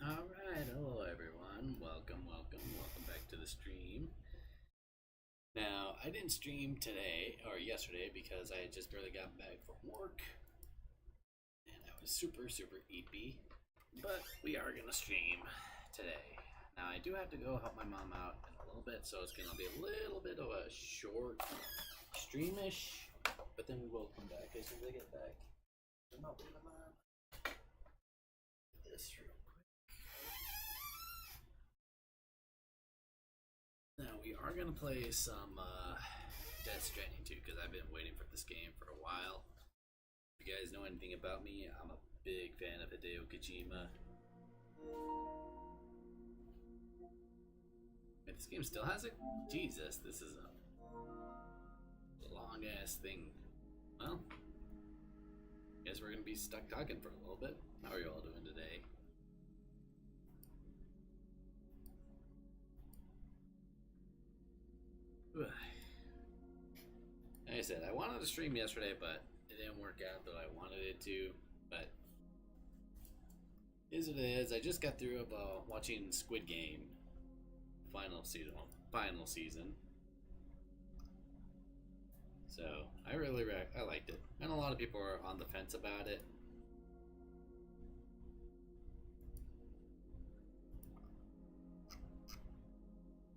Alright, hello everyone. Welcome back to the stream. Now, I didn't stream today or yesterday because I had just barely gotten back from work and I was super eepy. But we are gonna stream today. Now, I do have to go help my mom out in a little bit, so it's gonna be a little bit of a short streamish. But then we will come back as soon as I get back. I'm helping my mom. This real quick. Now we are gonna play some Death Stranding 2 because I've been waiting for this game for a while. If you guys know anything about me, I'm a big fan of Hideo Kojima. If this game still has it, Jesus, this is a long ass thing. Well, guess we're gonna be stuck talking for a little bit. How are you all doing today? Like I said, I wanted to stream yesterday, but it didn't work out that I wanted it to. But is what it is. I just got through watching Squid Game final season. So I really I liked it, and a lot of people are on the fence about it.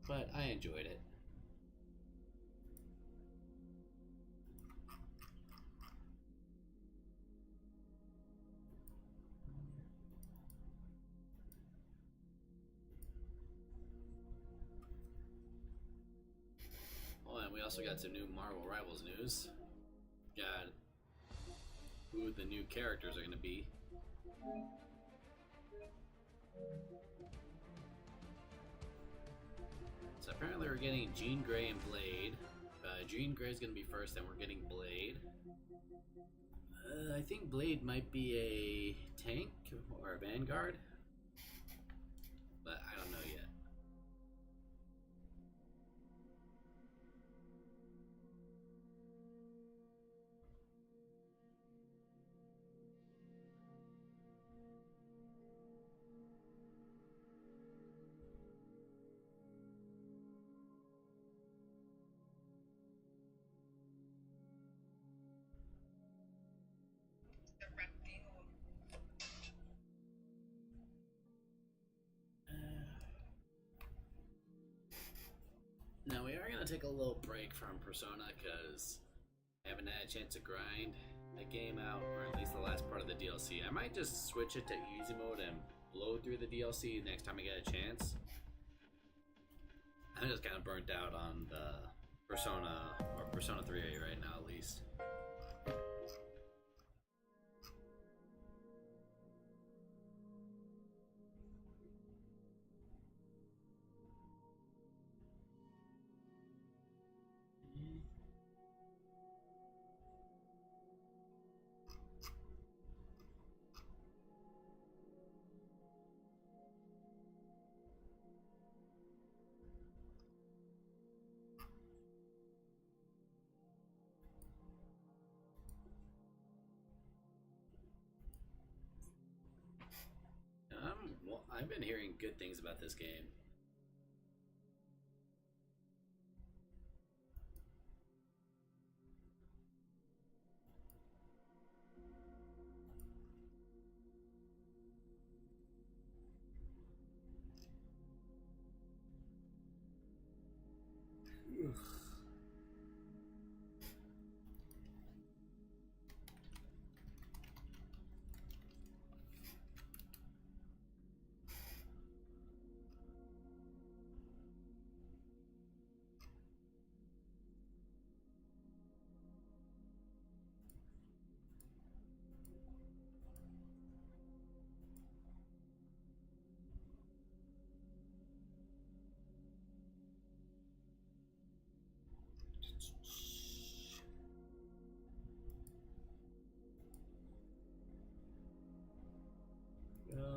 But I enjoyed it. Oh, and we also got some new Marvel Rivals news. Got who the new characters are going to be. So apparently we're getting Jean Grey and Blade. Jean Grey is going to be first, then we're getting Blade. I think Blade might be a tank or a vanguard, but I don't know yet. Now we are going to take a little break from Persona because I haven't had a chance to grind the game out, or at least the last part of the DLC. I might just switch it to easy mode and blow through the DLC next time I get a chance. I'm just kind of burnt out on the Persona, or Persona 3A right now at least. Well, I've been hearing good things about this game.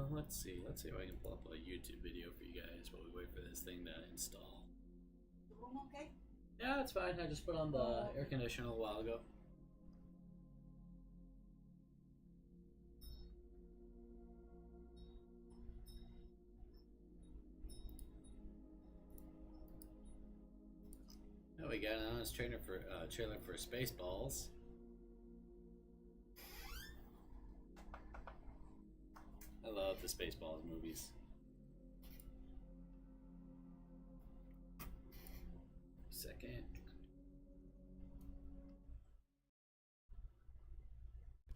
Let's see if I can pull up a YouTube video for you guys while we wait for this thing to install. The room okay? Yeah, it's fine. I just put on the air conditioner a while ago. we got an honest trailer for Spaceballs. I love the Spaceballs movies. Second.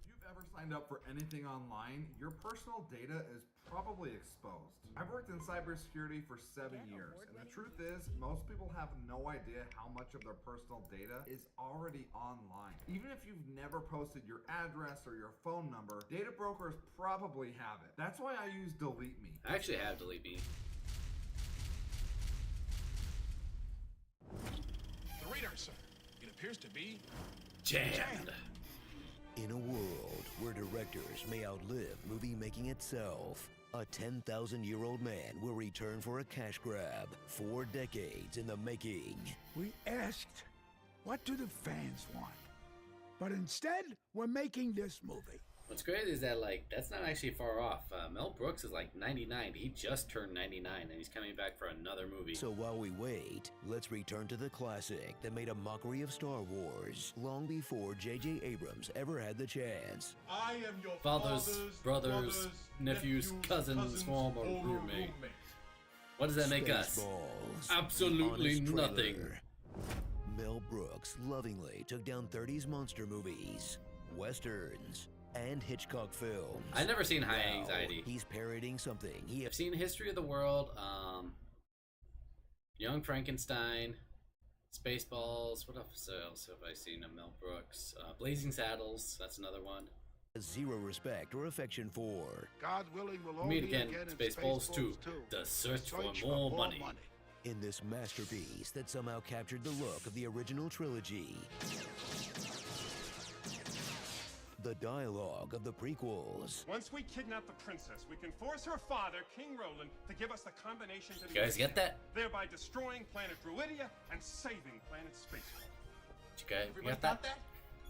If you've ever signed up for anything online, your personal data is probably exposed. I've worked in cybersecurity for 7 years, and the truth is, most people have no idea how much of their personal data is already online. Even if you've never posted your address or your phone number, data brokers probably have it. That's why I use Delete Me. I actually have Delete Me. The radar, sir. It appears to be jammed. In a world where directors may outlive movie making itself, a 10,000-year-old man will return for a cash grab 4 decades in the making. We asked, what do the fans want? But instead, we're making this movie. What's crazy is that, like, that's not actually far off. Mel Brooks is like 99. He just turned 99, and he's coming back for another movie. So while we wait, let's return to the classic that made a mockery of Star Wars long before J.J. Abrams ever had the chance. I am your Fathers, brothers, nephews, cousins, former roommate. What does that make us? Spaceballs, Absolutely the honest nothing. trailer. Mel Brooks lovingly took down 30s monster movies, westerns, and Hitchcock films. I've never seen High Now, Anxiety. He's parodying something I've seen History of the World, Young Frankenstein, Spaceballs. What else have I seen of Mel Brooks? Blazing Saddles. That's another one. has zero respect or affection for. God willing, we'll all Meet meet again. in Spaceballs 2. The Search for More Money. In this masterpiece that somehow captured the look of the original trilogy, the dialogue of the prequels, Once we kidnap the princess, we can force her father, King Roland, to give us the combination to the You guys get that? thereby destroying planet Druidia and saving planet Spacewalk. You guys Everybody got that? got that?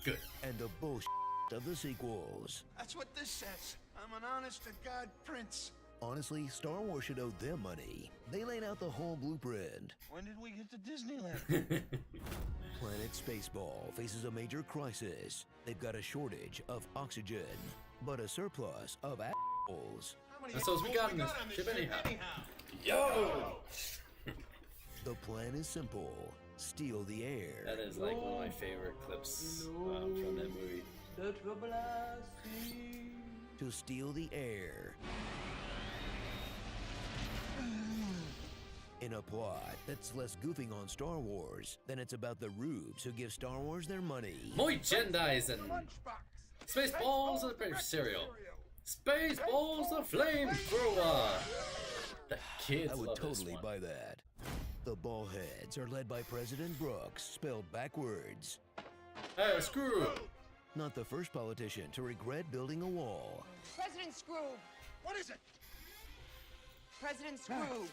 Good. and the bullshit of the sequels. That's what this says. I'm an honest-to-God prince. Honestly, Star Wars should owe them money. They laid out the whole blueprint. When did we get to Disneyland? Planet Spaceball faces a major crisis. They've got a shortage of oxygen, but a surplus of assholes. How many That's those we assholes got in this on ship anyhow. Yo! The plan is simple. Steal the air. That is like one of my favorite clips from that movie. The trouble I see. To steal the air. In a plot that's less goofing on Star Wars than it's about the rubes who give Star Wars their money. Merchandising. Spaceballs the breakfast cereal. Spaceballs the flamethrower. The kids I would love this totally one. buy that. The Ballheads are led by President Brooks, spelled backwards. Hey, screw! Not the first politician to regret building a wall. President Scrooge. What is it? President Scrooge.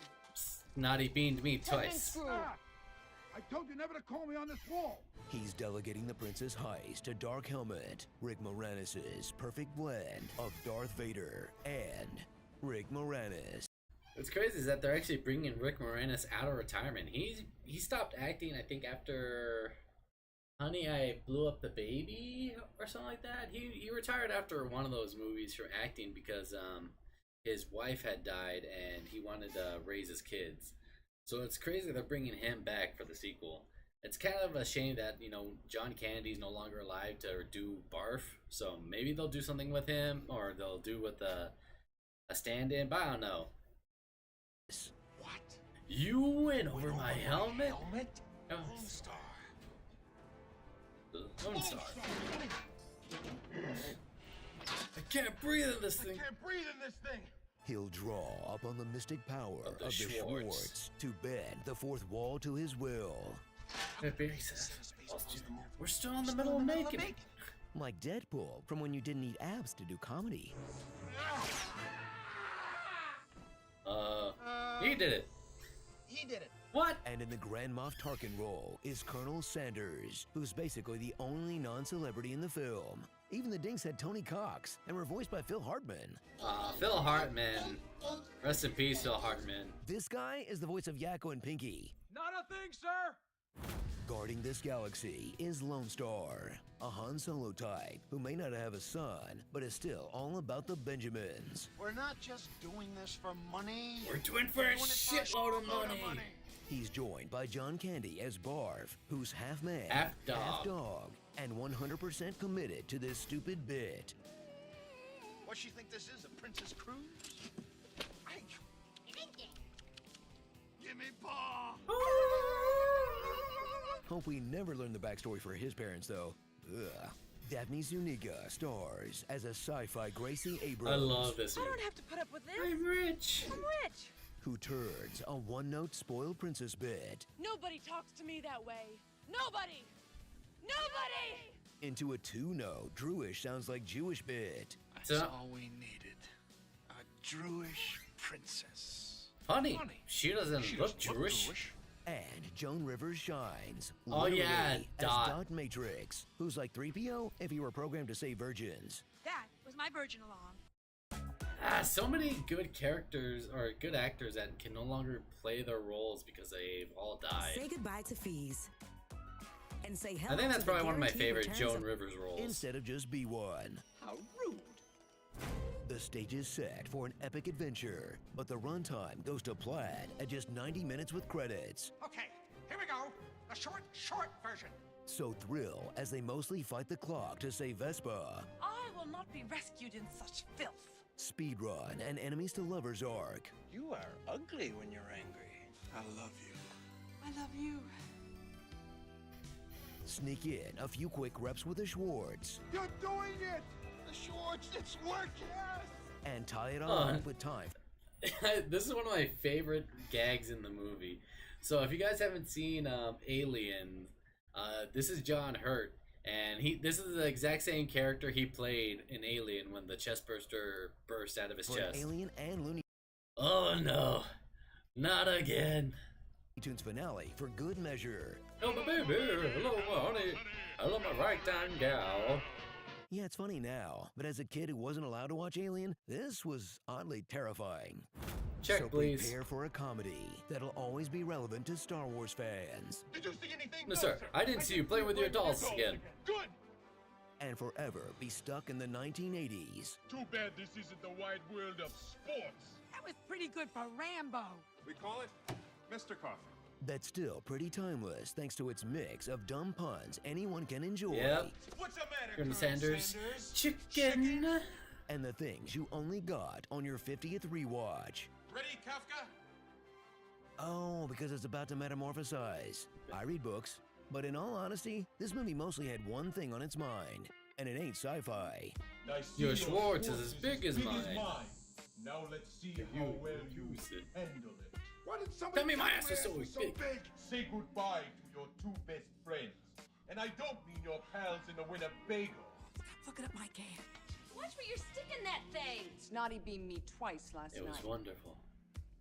Naughty beaned me President twice. Scrooge. I told you never to call me on this wall. He's delegating the Princess Heist to Dark Helmet, Rick Moranis' perfect blend of Darth Vader and Rick Moranis. What's crazy is that they're actually bringing Rick Moranis out of retirement. He stopped acting, I think, after Honey, I Blew Up the Baby or something like that. He retired after one of those movies from acting because his wife had died and he wanted to raise his kids. So it's crazy they're bringing him back for the sequel. It's kind of a shame that, you know, John Candy's no longer alive to do Barf. So maybe they'll do something with him or they'll do with a stand-in, but I don't know. What? You went over my helmet? Helmet? Oh, Lone Star. Lone Star. I can't breathe in this thing. Can't breathe in this thing. He'll draw upon the mystic power Of of the the Schwartz. Schwartz to bend the fourth wall to his will. Hey, Barry says, we're still in the middle of making it. Like Deadpool from when you didn't need abs to do comedy. He did it. He did it. What? And in the Grand Moff Tarkin role is Colonel Sanders, who's basically the only non-celebrity in the film. Even the dinks had Tony Cox and were voiced by Phil Hartman. Phil Hartman. Rest in peace, Phil Hartman. This guy is the voice of Yakko and Pinky. Not a thing, sir! Guarding this galaxy is Lone Star, a Han Solo type who may not have a son, but is still all about the Benjamins. We're not just doing this for money. We're doing for a shitload of money. He's joined by John Candy as Barf, who's half man, Half half dog. dog, and 100% committed to this stupid bit. What you think this is, a Princess Cruise? Give me paw. Hope we never learn the backstory for his parents, though. Ugh. Daphne Zuniga stars as a sci-fi Gracie Abrams. I love this I one. don't have to put up with this. I'm rich. I'm rich. who turns a one-note spoiled princess bit Nobody talks to me that way. Nobody. Nobody. into a two-note Druish sounds like Jewish bit. That's So- all we needed. A Druish princess. Funny. She doesn't She look doesn't Jewish. And Joan Rivers shines. Oh, literally yeah, as Dot. Dot Matrix, who's like 3PO if he were programmed to save virgins. That was my virgin along. So many good characters or good actors that can no longer play their roles because they've all died. Say goodbye to fees. And say hello I think that's to the probably one of my guaranteed favorite returns Joan of- Rivers roles. Instead of just be one. How rude. The stage is set for an epic adventure, but the runtime goes to plaid at just 90 minutes with credits. Okay, here we go. The short version. So thrill as they mostly fight the clock to save Vespa, I will not be rescued in such filth. speedrun an enemies to lovers arc, You are ugly when you're angry. I love you. I love you. sneak in a few quick reps with the Schwartz, You're doing it. The Schwartz, it's working. and tie it all up with time This is one of my favorite gags in the movie. So if you guys haven't seen Alien, this is John Hurt, and this is the exact same character he played in Alien when the chest burster burst out of his for an chest. Alien and Looney Oh no, not again. Tunes finale for good measure. Oh my baby, hello my honey, hello my ragtime gal. Yeah, it's funny now, but as a kid who wasn't allowed to watch Alien, this was oddly terrifying. Check, so please. prepare for a comedy that'll always be relevant to Star Wars fans Did you see anything? No sir, I didn't see you playing with your dolls again. Good. and forever be stuck in the 1980s. Too bad this isn't the wide world of sports. That was pretty good for Rambo. We call it Mr. Coffee. That's still pretty timeless thanks to its mix of dumb puns anyone can enjoy Yep. What's the matter, Colonel Colonel Sanders, chicken. and the things you only got on your 50th rewatch. Ready, Kafka? Oh, because it's about to metamorphosize. I read books, but in all honesty, this movie mostly had one thing on its mind, and it ain't sci-fi. Your Schwartz is as big as mine. Now let's see how well you use it. handle it. Why did somebody Tell me my cut ass is so big. Say goodbye to your two best friends. And I don't mean your pals in the Winnebago. Stop looking at my game. Watch where you're sticking that thing. Snotty beamed me twice last It was night. wonderful.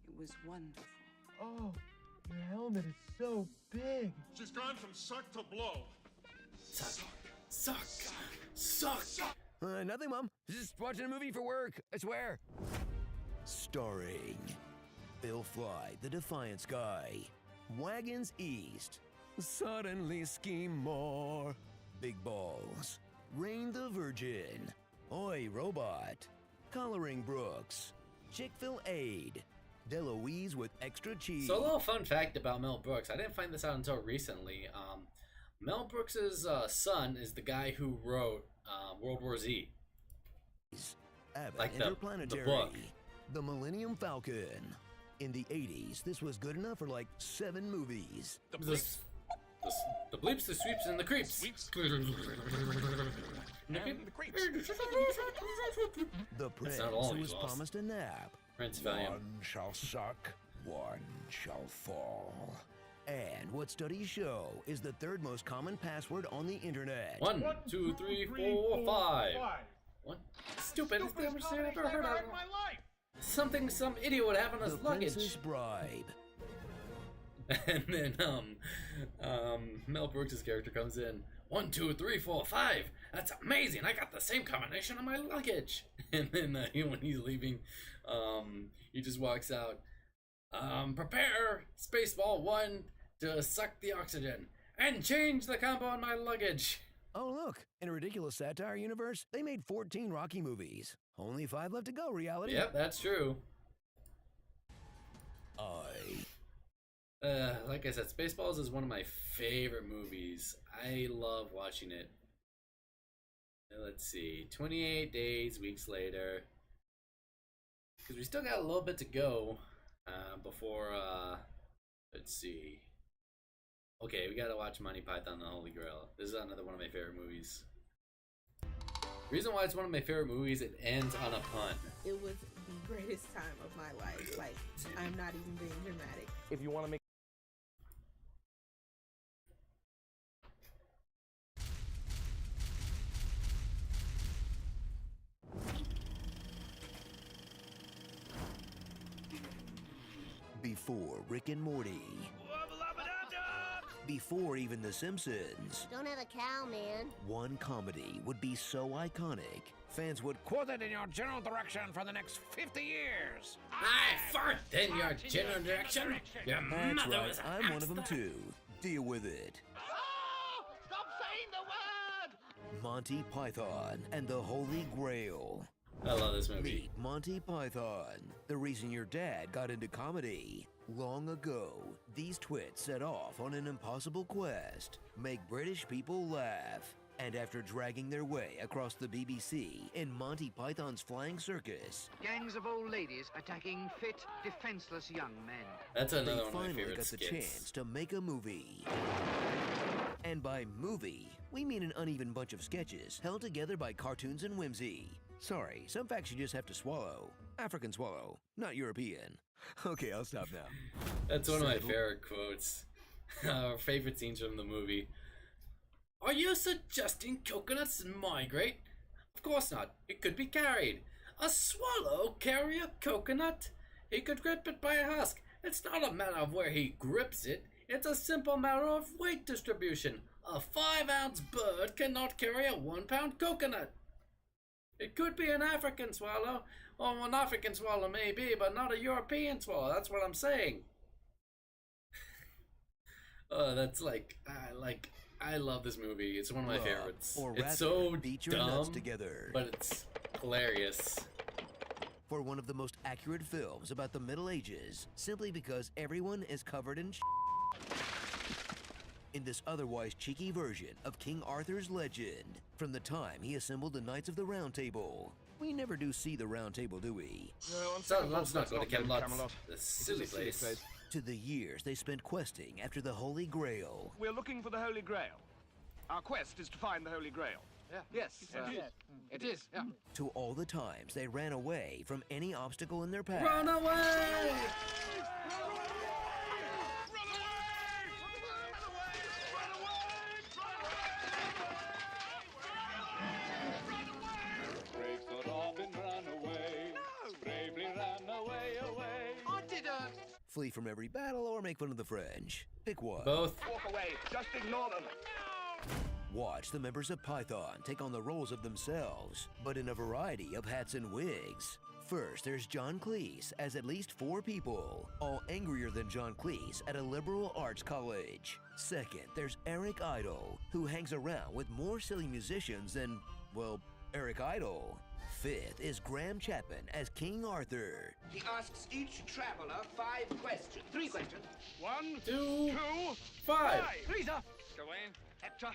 It was wonderful. Oh, your helmet is so big. She's gone from suck to blow. Suck. Nothing, Mom. Just watching a movie for work, I swear. Starring Bill Fly, the Defiance Guy, Wagons East, Suddenly Scheme More, Big Balls, Rain the Virgin, Oi Robot, Coloring Brooks, Chick-fil Aid, Deloise with extra cheese. So a little fun fact about Mel Brooks. I didn't find this out until recently. Mel Brooks's son is the guy who wrote World War Z. Abbott like the Interplanetary, book. The Millennium Falcon. In the 80s, this was good enough for like 7 movies. The bleeps, the sweeps, and the creeps. The Prince not all who he's was lost. promised a nap. Prince Valiant. One shall suck, one shall fall. And what studies show is the third most common password on the internet. 1, 2, 3, 4, 5. What? Stupid. It's the dumbest thing I've ever heard of. Something some idiot would have on his The Princess luggage. Bride. And then Mel Brooks' character comes in. 1, 2, 3, 4, 5. That's amazing. I got the same combination on my luggage. And then when he's leaving, he just walks out. Prepare Spaceball 1 to suck the oxygen. and change the combo on my luggage. Oh, look, in a ridiculous satire universe, they made 14 Rocky movies. Only 5 left to go, reality. Yep, that's true. Like I said, Spaceballs is one of my favorite movies. I love watching it. Let's see, 28 days, weeks later. Because we still got a little bit to go before, let's see. Okay, we gotta watch Monty Python and the Holy Grail. This is another one of my favorite movies. The reason why it's one of my favorite movies, it ends on a pun. It was the greatest time of my life. Like, I'm not even being dramatic. If you want to make Before Rick and Morty. Before even The Simpsons. Don't have a cow, man. One comedy would be so iconic, fans would quote it in your general direction for the next 50 years. I fart in your general direction. Your That's mother right, was a I'm one of them hamster. too. Deal with it. Stop saying the word! Monty Python and the Holy Grail. I love this movie. Meet Monty Python, the reason your dad got into comedy. Long ago, these twits set off on an impossible quest, make British people laugh. And after dragging their way across the BBC in Monty Python's Flying Circus, gangs of old ladies attacking fit, defenseless young men. That's another they one of my finally favorite got the skits. chance to make a movie. And by movie, we mean an uneven bunch of sketches held together by cartoons and whimsy. Sorry, some facts you just have to swallow. African swallow, not European. Okay, I'll stop now. That's one of my favorite quotes. Our favorite scenes from the movie. Are you suggesting coconuts migrate? Of course not. It could be carried. A swallow carry a coconut? He could grip it by a husk. It's not a matter of where he grips it. It's a simple matter of weight distribution. A 5-ounce bird cannot carry a 1-pound coconut. It could be an African swallow. Oh, an African swallow may be, but not a European swallow. That's what I'm saying. Oh, that's I love this movie. It's one of my favorites. Or It's so beat your nuts dumb, together. but it's hilarious. For one of the most accurate films about the Middle Ages, simply because everyone is covered in in this otherwise cheeky version of King Arthur's legend, from the time he assembled the Knights of the Round Table. We never do see the Round Table, do we? So let's not go to Camelot. The silly place. To the years they spent questing after the Holy Grail. We're looking for the Holy Grail. Our quest is to find the Holy Grail. Yeah. Yes, it is. Yeah. To all the times they ran away from any obstacle in their path. Run away! Flee from every battle or make fun of the French. Pick one. Both. Walk away. Just ignore them. Watch the members of Python take on the roles of themselves, but in a variety of hats and wigs. First, there's John Cleese as at least 4 people, all angrier than John Cleese at a liberal arts college. Second, there's Eric Idle, who hangs around with more silly musicians than, well, Eric Idle. Fifth is Graham Chapman as King Arthur. He asks each traveler 5 questions. 3 questions. 1, 2, 5. 3, sir. Gawain, Hector,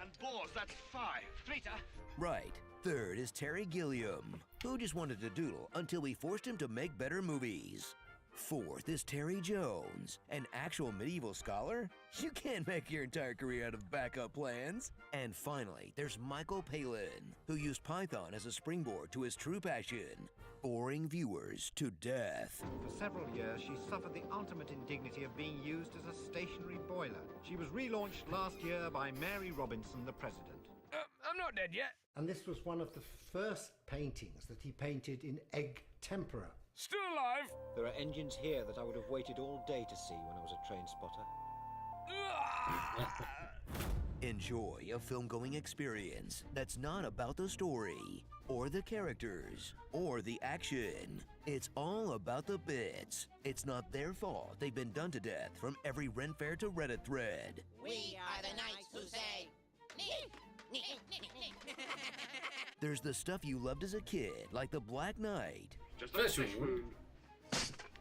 and Bors. That's 5. 3, sir. Right. Third is Terry Gilliam, who just wanted to doodle until we forced him to make better movies. Fourth is Terry Jones, an actual medieval scholar. You can't make your entire career out of backup plans. And finally, there's Michael Palin, who used Python as a springboard to his true passion, boring viewers to death. For several years, she suffered the ultimate indignity of being used as a stationary boiler. She was relaunched last year by Mary Robinson, the president. I'm not dead yet. And this was one of the first paintings that he painted in egg tempera. Still alive. There are engines here that I would have waited all day to see when I was a train spotter. Enjoy a film-going experience that's not about the story, or the characters, or the action. It's all about the bits. It's not their fault they've been done to death from every Ren Fair to Reddit thread. We are the knights who say, There's the stuff you loved as a kid, like the Black Knight. Just a fish wound.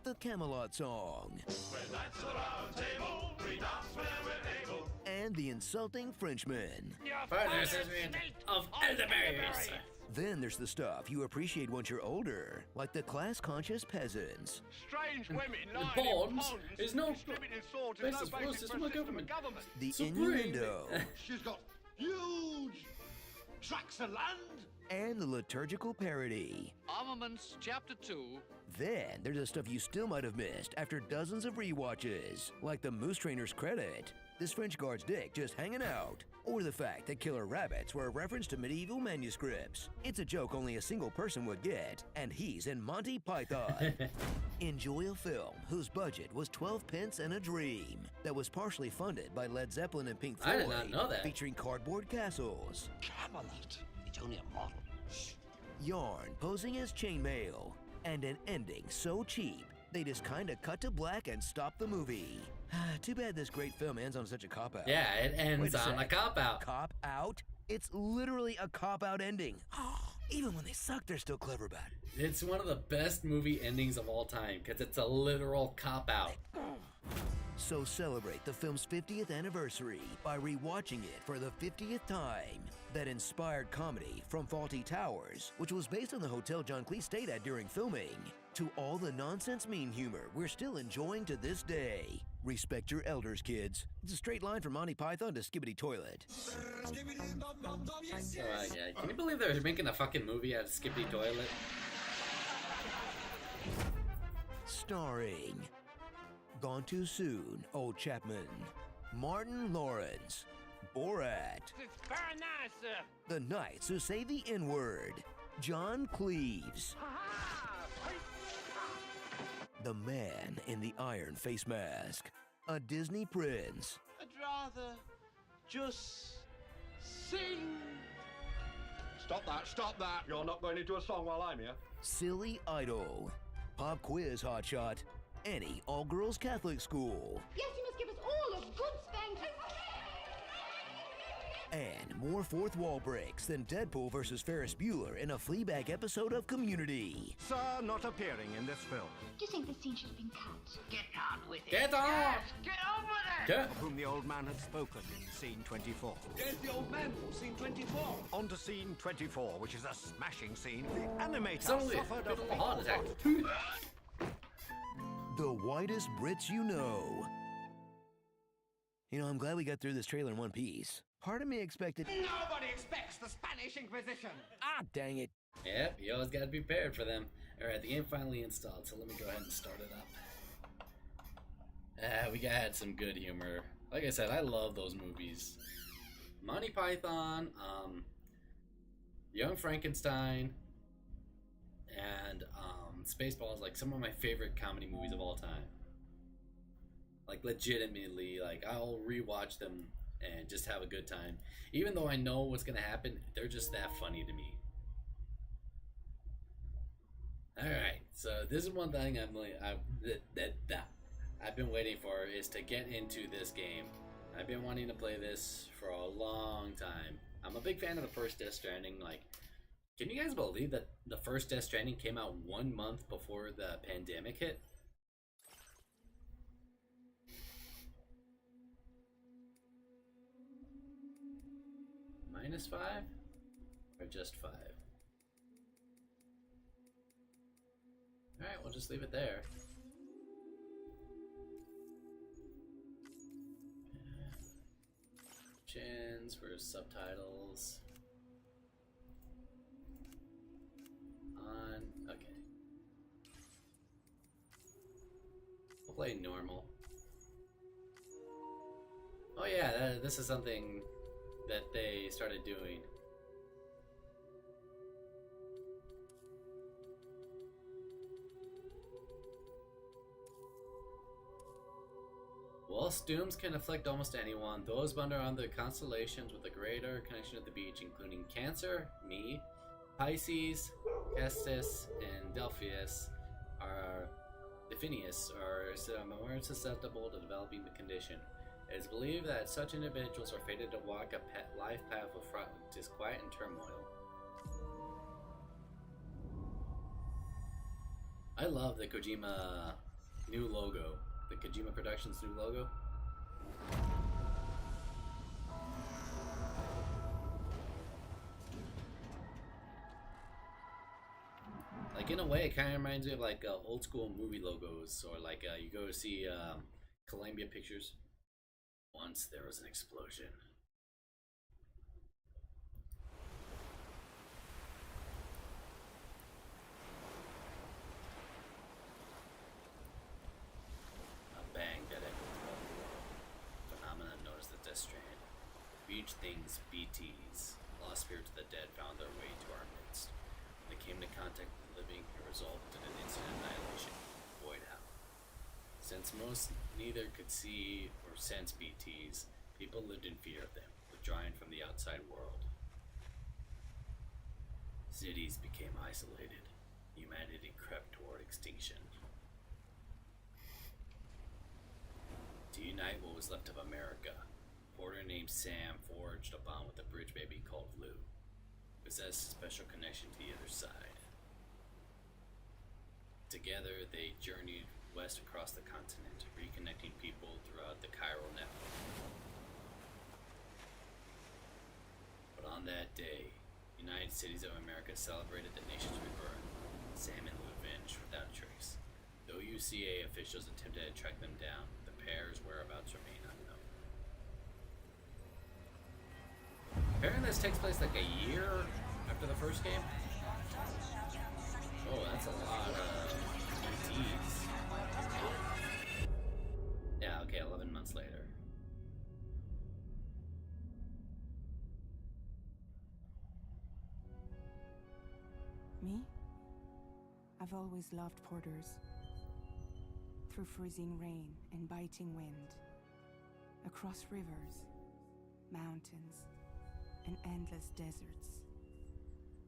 The Camelot song. We're knights of the round table, we dance where we're able. And the insulting Frenchman. Of elderberries. Then there's the stuff you appreciate once you're older, like the class-conscious peasants. Strange women The lying in bonds ponds, is no distributing swords is basis no for a basis system for a of system government. of government. The Supreme. innuendo. She's got huge tracts of land. And the liturgical parody. Armaments, Chapter 2. Then there's the stuff you still might have missed after dozens of rewatches, like the Moose Trainer's credit, this French guard's dick just hanging out, or the fact that killer rabbits were a reference to medieval manuscripts. It's a joke only a single person would get, and he's in Monty Python. Enjoy a film whose budget was 12 pence and a dream, that was partially funded by Led Zeppelin and Pink I Floyd, did not know that. featuring cardboard castles. Camelot. It's only a model. Yarn posing as chainmail, and an ending so cheap they just kinda cut to black and stop the movie. Too bad this great film ends on such a cop-out. Yeah, it ends on a cop-out. Cop-out? It's literally a cop-out ending. Even when they suck, they're still clever about it. It's one of the best movie endings of all time because it's a literal cop-out. So celebrate the film's 50th anniversary by rewatching it for the 50th time. That inspired comedy from Fawlty Towers, which was based on the hotel John Cleese stayed at during filming, to all the nonsense mean humor we're still enjoying to this day. Respect your elders, kids. It's a straight line from Monty Python to Skibbity Toilet. Yeah. Can you believe they're making a fucking movie out of Skippy Toilet? Starring Gone Too Soon, Old Chapman, Martin Lawrence, Borat, It's very nice, sir. The Knights Who Say the N-Word, John Cleves, the Man in the Iron Face Mask, a Disney Prince, I'd rather just sing. Stop that. You're not going into a song while I'm here. Silly Idol, Pop Quiz Hotshot, any all-girls Catholic school, Yes, you must give us all a good spanking. and more fourth wall breaks than Deadpool versus Ferris Bueller in a Fleabag episode of Community. Sir, not appearing in this film. Do you think the scene should have been cut? Get on with it. Get on! Yes, get on with it. Get Of whom the old man had spoken in scene 24. There's the old man from scene 24. On to scene 24, which is a smashing scene. The animator Suddenly, suffered a a heart attack. The whitest Brits you know. You know, I'm glad we got through this trailer in one piece. Part of me expected... Nobody expects the Spanish Inquisition. Ah, dang it. Yep, you always gotta be prepared for them. Alright, the game finally installed, so let me go ahead and start it up. We had some good humor. Like I said, I love those movies. Monty Python, Young Frankenstein, and Spaceballs, like some of my favorite comedy movies of all time. Like legitimately, like I'll rewatch them and just have a good time. Even though I know what's gonna happen, they're just that funny to me. Alright, so this is one thing I've been waiting for is to get into this game. I've been wanting to play this for a long time. I'm a big fan of the first Death Stranding. Like, can you guys believe that the first Death Stranding came out 1 month before the pandemic hit? -5? Or just 5? Alright, we'll just leave it there. Chins for subtitles. On. Okay. We'll play normal. Oh yeah, this is something that they started doing. Whilst dooms can afflict almost anyone, those born under constellations with a greater connection to the beach, including Cancer, me, Pisces, Kestis, and Delphius, are more susceptible to developing the condition. It is believed that such individuals are fated to walk a life path of disquiet and turmoil. I love the Kojima new logo. The Kojima Productions new logo. Like, in a way, it kind of reminds me of like old school movie logos, or like you go to see Columbia Pictures. Once there was an explosion. A bang that echoed throughout the world. Phenomena known as the Death Strand. Huge things, BTs, lost spirits of the dead, found their way to our midst. When they came into contact with the living, it resulted in an instant annihilation. Void out. Since most neither could see or sense BTs, people lived in fear of them, withdrawing from the outside world. Cities became isolated. Humanity crept toward extinction. To unite what was left of America, a porter named Sam forged a bond with a bridge baby called Lou, who possessed a special connection to the other side. Together, they journeyed west across the continent, reconnecting people throughout the chiral network. But on that day, United Cities of America celebrated the nation's rebirth. Sam and Lou vanished without trace. Though UCA officials attempted to track them down, the pair's whereabouts remain unknown. Apparently this takes place like a year after the first game. Oh, that's a lot of BTs. Yeah, okay, 11 months later. Me? I've always loved porters. Through freezing rain and biting wind. Across rivers, mountains, and endless deserts.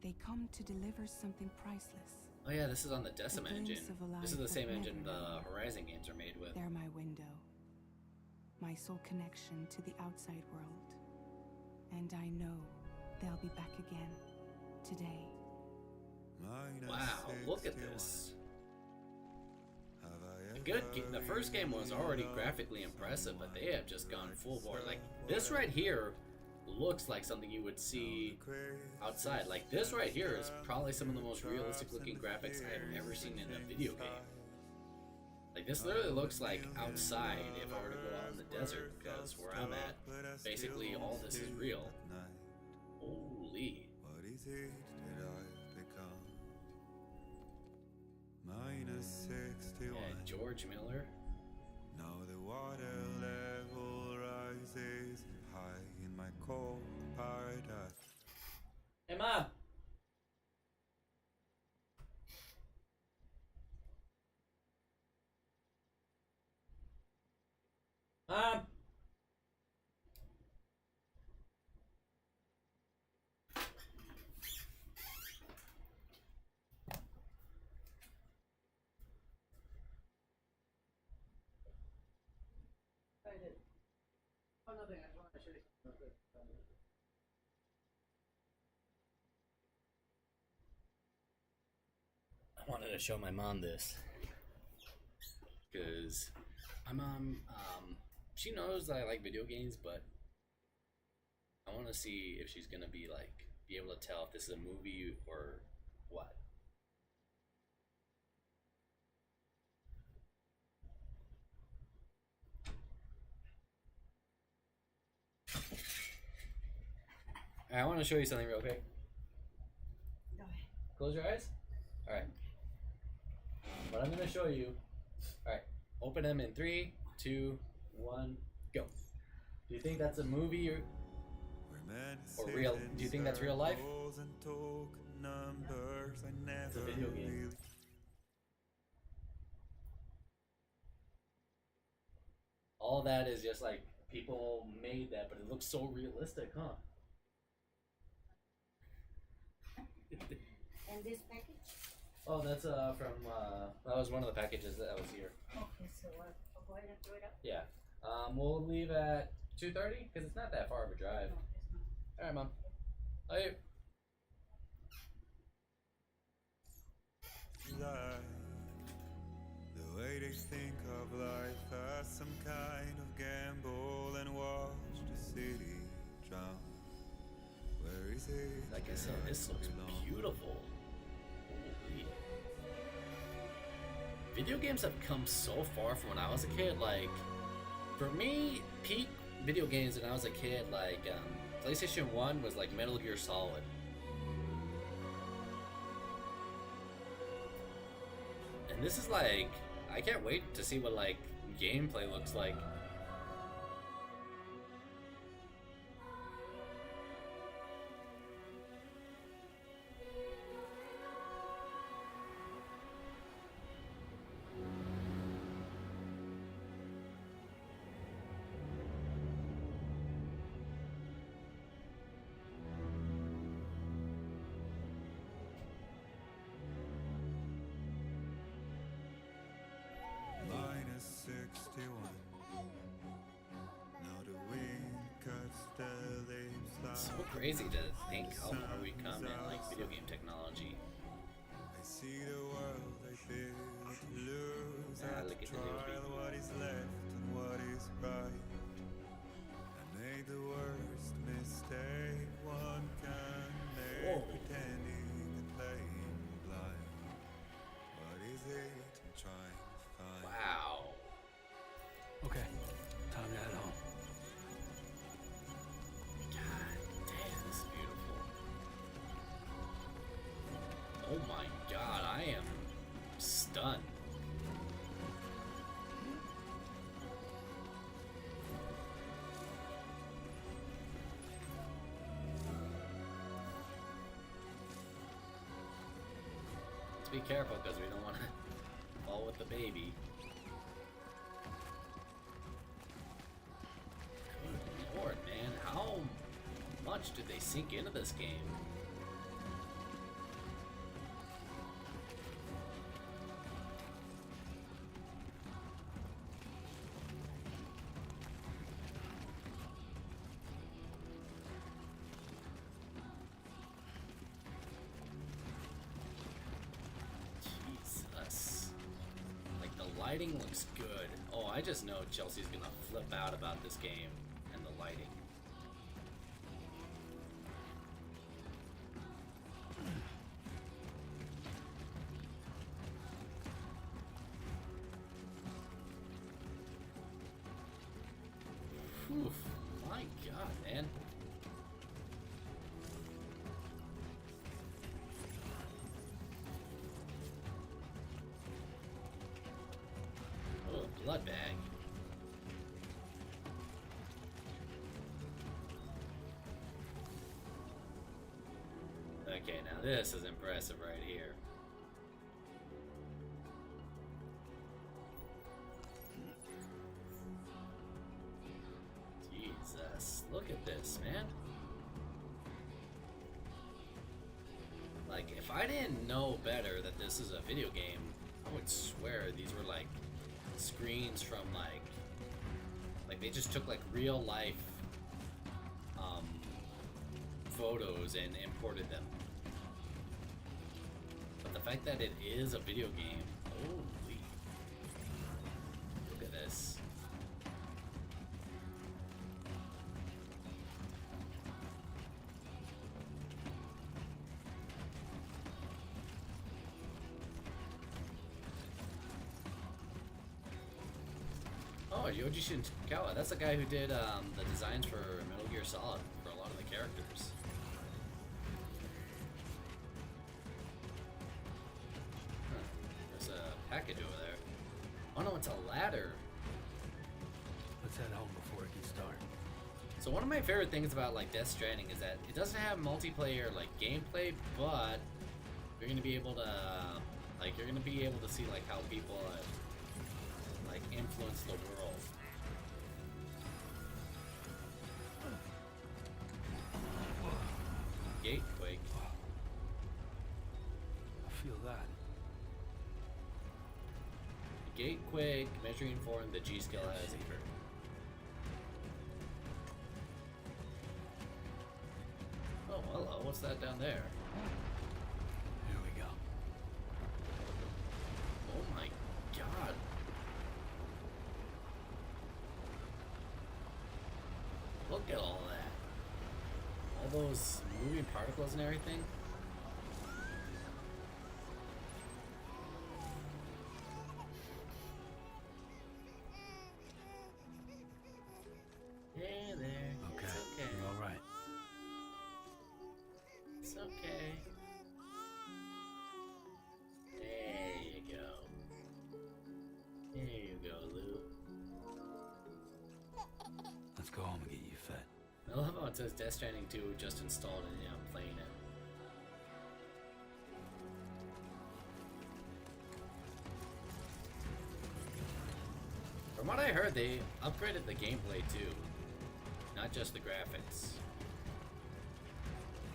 They come to deliver something priceless. Oh yeah, this is on the Decim engine. This is the same engine the Horizon games are made with. They're my window. My sole connection to the outside world. And I know they'll be back again. Today. Wow, look at this. The first game was already graphically impressive, but they have just gone full bore. Like, this right here looks like something you would see outside. Like, this right here is probably some of the most realistic looking graphics I've ever seen in a video game. Like, this literally looks like outside if I were to go out in the desert, because where I'm at, basically all this is real. Holy. Yeah, George Miller. Now the water level rises high in my cold paradise. Hey, Mom. Mom. I wanted to show my mom this because my mom, she knows that I like video games, but I want to see if she's gonna be able to tell if this is a movie or what. I want to show you something real quick. Go ahead. Close your eyes. All right. What I'm gonna show you. All right. Open them in 3, 2, 1, go. Do you think that's a movie or real? Do you think that's real life? It's a video game. All all that is just like people made that, but it looks so realistic, huh? And this package? Oh, that's from that was one of the packages that was here. Okay, so I'll go ahead and throw it up. Yeah. We'll leave at 2:30 because it's not that far of a drive. No, it's not. All right, Mom. Bye. Life, the way they think of life as some kind of gamble and watch the city drown. Where is it? Like I said, this looks beautiful. Holy. Video games have come so far from when I was a kid. Like, for me, peak video games when I was a kid, like, PlayStation 1 was like Metal Gear Solid. And this is like, I can't wait to see what, like, gameplay looks like. Minus 61. Now the wind cuts the leaves like It's so crazy to think how far we come in, like, video game technology. I see the world I built to lose. Ah, At look the at the news, trial, what is left and what is right. I made the worst mistake one can make, Whoa. pretending and playing blind. What is it I'm trying to find? Wow. Okay, time to head home. God damn, this is beautiful. Oh my god, I am stunned. Let's be careful because we don't want to fall with the baby. Good lord, man, how much did they sink into this game? Jesus. Like, the lighting looks good. Oh, I just know Chelsea's gonna flip out about this game and the lighting. Whew, my god, man. Oh, blood bag. Okay, now this is impressive right here. Jesus, look at this, man. Like, if I didn't know better that this is a video game, I would swear these were like screens from like they just took like real life photos and imported them. But the fact that it is a video game, holy, look at this. Oh, Yoji Shinkawa. That's the guy who did the designs for Metal Gear Solid for a lot of the characters. Huh. There's a package over there. Oh no, it's a ladder. Let's head home before it gets dark. So one of my favorite things about like Death Stranding is that it doesn't have multiplayer like gameplay, but you're gonna be able to see like how people like influence the world. Gate quake. I feel that. Gate quake, measuring form, the G skill has either. Oh, hello, what's that down there? Here we go. Oh my god. Look at all that. All those moving particles and everything. Hey there. Okay. It's okay. You're all right. It's okay. There you go. There you go, Lou. Let's go home and get you fed. I love how it says Death Stranding 2 just installed and I'm playing it. From what I heard, they upgraded the gameplay too, not just the graphics.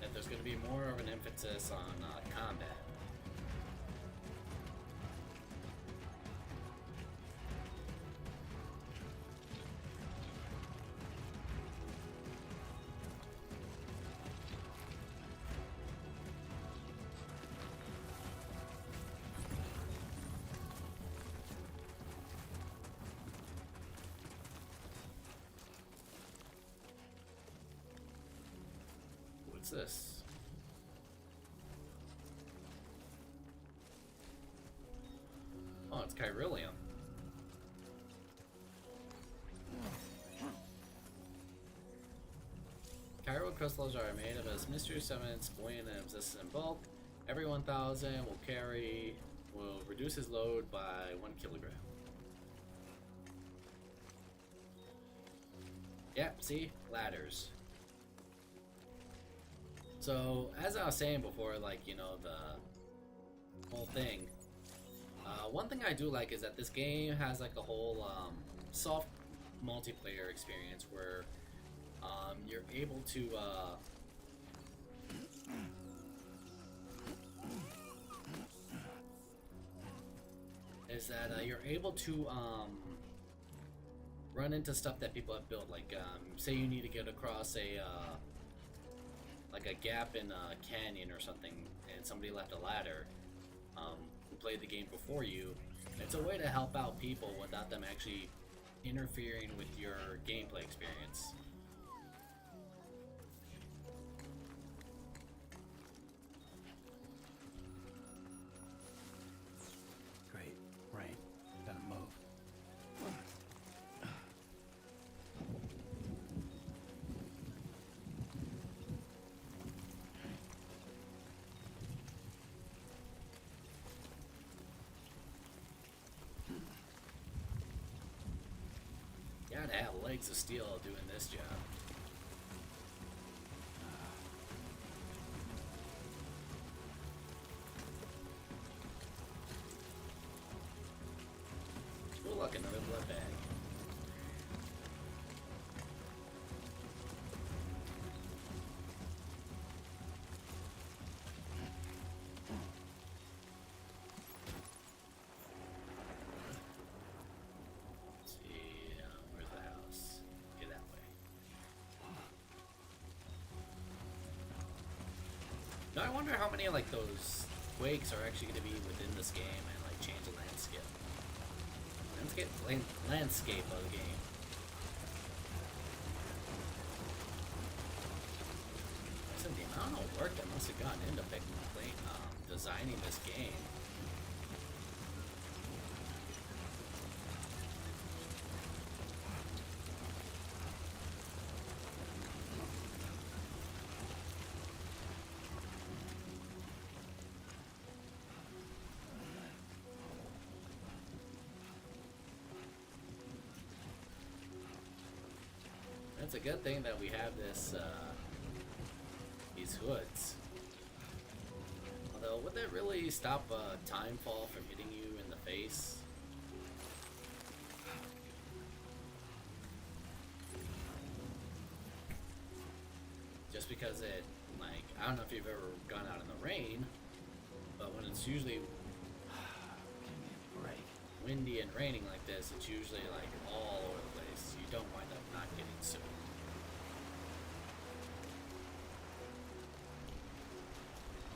That there's going to be more of an emphasis on combat. What's this? Oh, it's Chiralium. Chiral crystals are made of a mystery substance, buoyant and exists in bulk. Every 1,000 will reduce his load by 1 kilogram. Yep, see? Ladders. So, as I was saying before, like, you know, the whole thing, one thing I do like is that this game has, like, a whole, soft multiplayer experience where, you're able to, you're able to, run into stuff that people have built, like, say you need to get across like a gap in a canyon or something, and somebody left a ladder, who played the game before you. It's a way to help out people without them actually interfering with your gameplay experience. Great. Rain. Gotta move. Gotta have legs of steel doing this job. Oh, look, another blood bag. Let's see, where's the house? Get that way. Now I wonder how many like those quakes are actually going to be within this game and like change the landscape of the game. So the amount of work that must have gone into designing this game. It's a good thing that we have this, these hoods. Although, would that really stop a time fall from hitting you in the face? Just because it, like, I don't know if you've ever gone out in the rain, but when it's usually windy and raining like this, it's usually like all over the place. You don't wind up not getting soaked.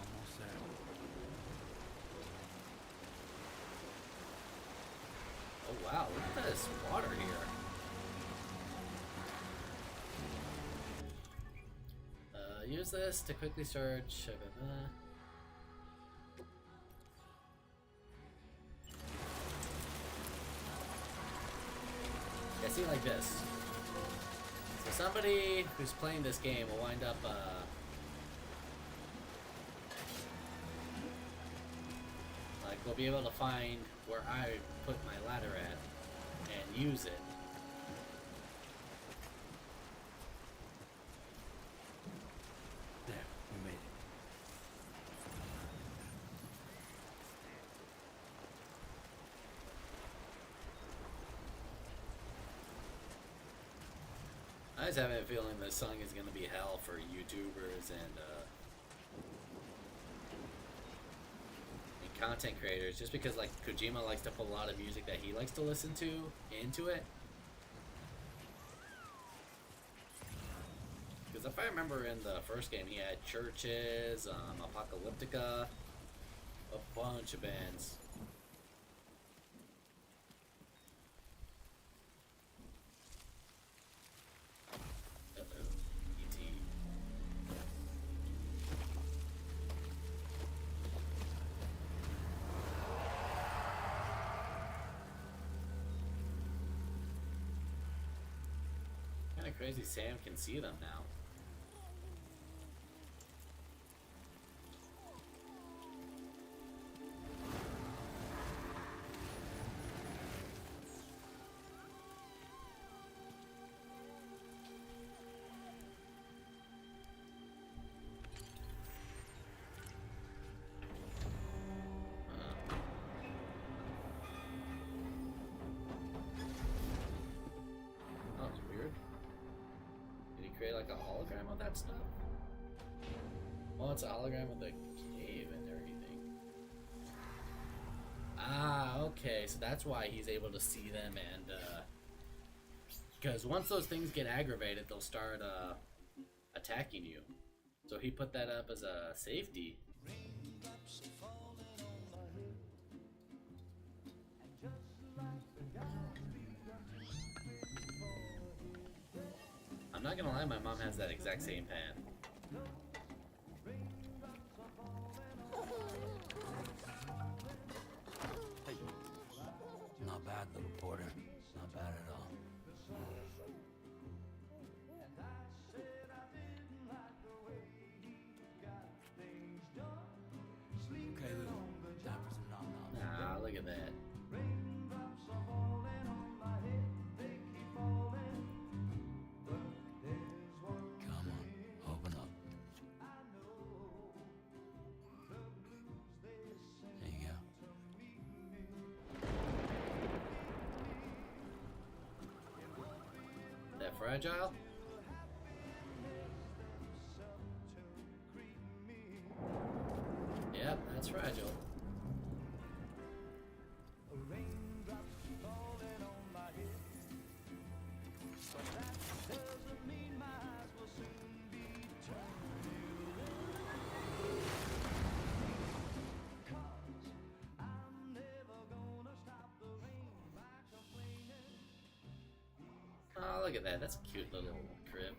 Almost there. Oh wow, look at this water here. Use this to quickly search. Yeah, see, like this. So somebody who's playing this game will wind up, like, we'll be able to find where I put my ladder at and use it. There, we made it. I just have a feeling this song is going to be hell for YouTubers and content creators, just because like Kojima likes to put a lot of music that he likes to listen to into it. Because if I remember in the first game, he had Churches, Apocalyptica, a bunch of bands. Crazy Sam can see them now. Create like a hologram of that stuff? Well, it's a hologram of the cave and everything. Ah, okay, so that's why he's able to see them, and because once those things get aggravated, they'll start attacking you. So he put that up as a safety. I'm not gonna lie, my mom has that exact same pan. Hey. Not bad, little porter. Not bad at all. Okay, little. Time for some nom-noms. Ah, look at that. Fragile? Yep, that's fragile. Oh, look at that. That's a cute little crib.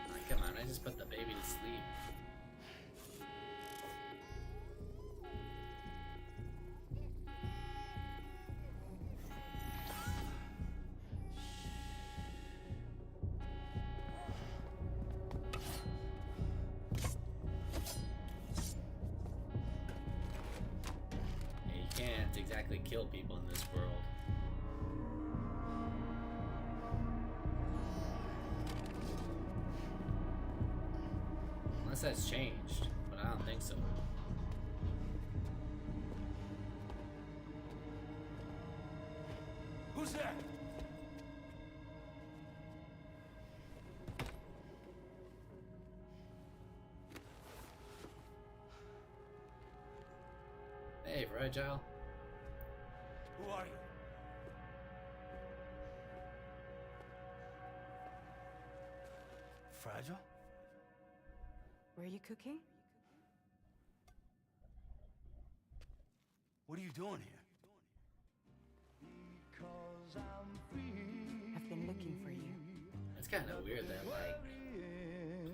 Oh, come on, I just put the baby to sleep. Can't exactly kill people in this world. Unless that's changed, but I don't think so. fragile? Who are you? Fragile? Were you cooking? What are you doing here? I've been looking for you. That's kind of weird that, like,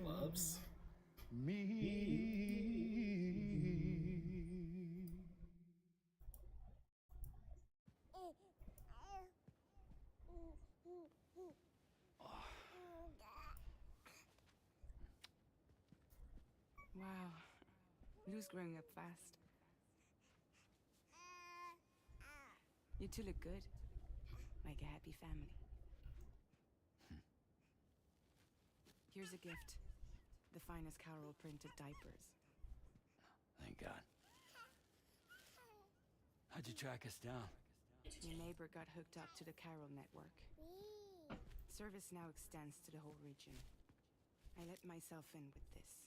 gloves? Wow. Lou's growing up fast. You two look good. Like a happy family. Here's a gift. The finest Carol printed diapers. Thank God. How'd you track us down? Your neighbor got hooked up to the Carol network. Service now extends to the whole region. I let myself in with this.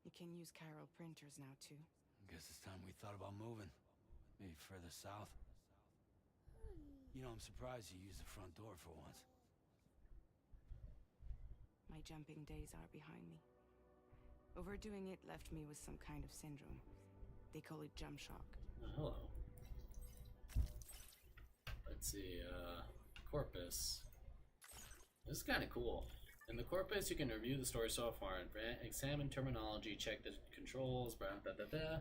You can use Carol printers now too. Guess it's time we thought about moving. Maybe further south. You know, I'm surprised you used the front door for once. My jumping days are behind me. Overdoing it left me with some kind of syndrome. They call it jump shock. Hello. Let's see, Corpus. This is kind of cool. In the Corpus, you can review the story so far and examine terminology, check the controls, blah, blah, blah, blah.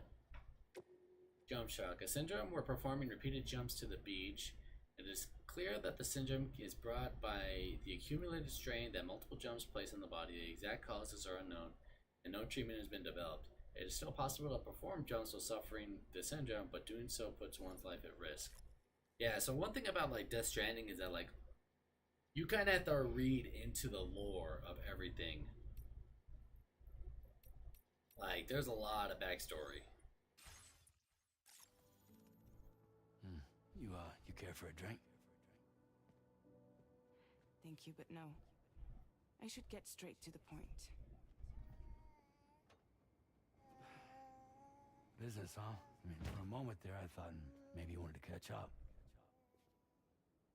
Jump shock. A syndrome where performing repeated jumps to the beach. It is clear that the syndrome is brought by the accumulated strain that multiple jumps place in the body. The exact causes are unknown, and no treatment has been developed. It is still possible to perform jumps while suffering the syndrome, but doing so puts one's life at risk. Yeah, so one thing about like Death Stranding is that like you kind of have to read into the lore of everything. Like, there's a lot of backstory. You care for a drink? Thank you, but no. I should get straight to the point. Business, huh? I mean, for a moment there, I thought maybe you wanted to catch up.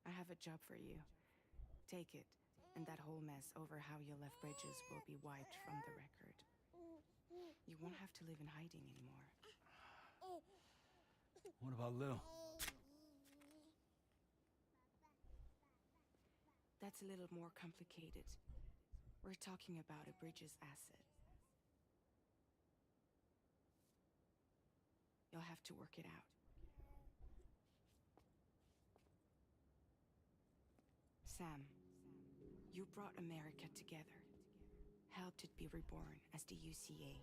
I have a job for you. Take it, and that whole mess over how you left Bridges will be wiped from the record. You won't have to live in hiding anymore. What about Lou? That's a little more complicated. We're talking about a Bridges asset. You'll have to work it out. Sam, you brought America together. Helped it be reborn as the UCA.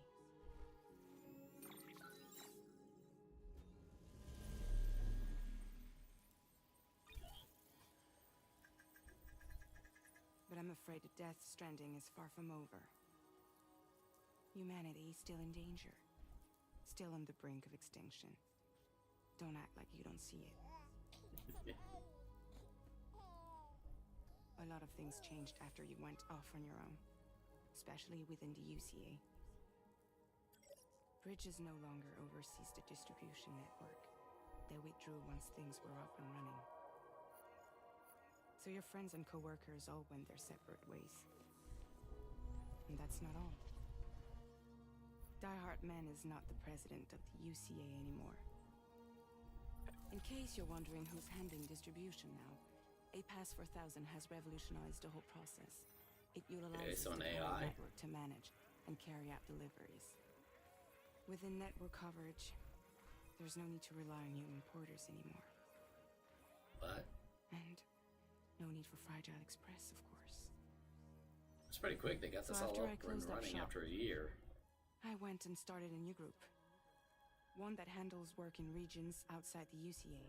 But I'm afraid that Death Stranding is far from over. Humanity is still in danger. Still on the brink of extinction. Don't act like you don't see it. A lot of things changed after you went off on your own. Especially within the UCA. Bridges no longer oversees the distribution network. They withdrew once things were up and running. So your friends and co-workers all went their separate ways. And that's not all. Die Hartman is not the president of the UCA anymore. In case you're wondering who's handling distribution now, a Pass 4000 has revolutionized the whole process. It utilizes so an the AI? network to manage and carry out deliveries. Within network coverage, there's no need to rely on human porters anymore. What? And no need for Fragile Express, of course. It's pretty quick. They got this all up and running after a year. I went and started a new group. One that handles work in regions outside the UCA.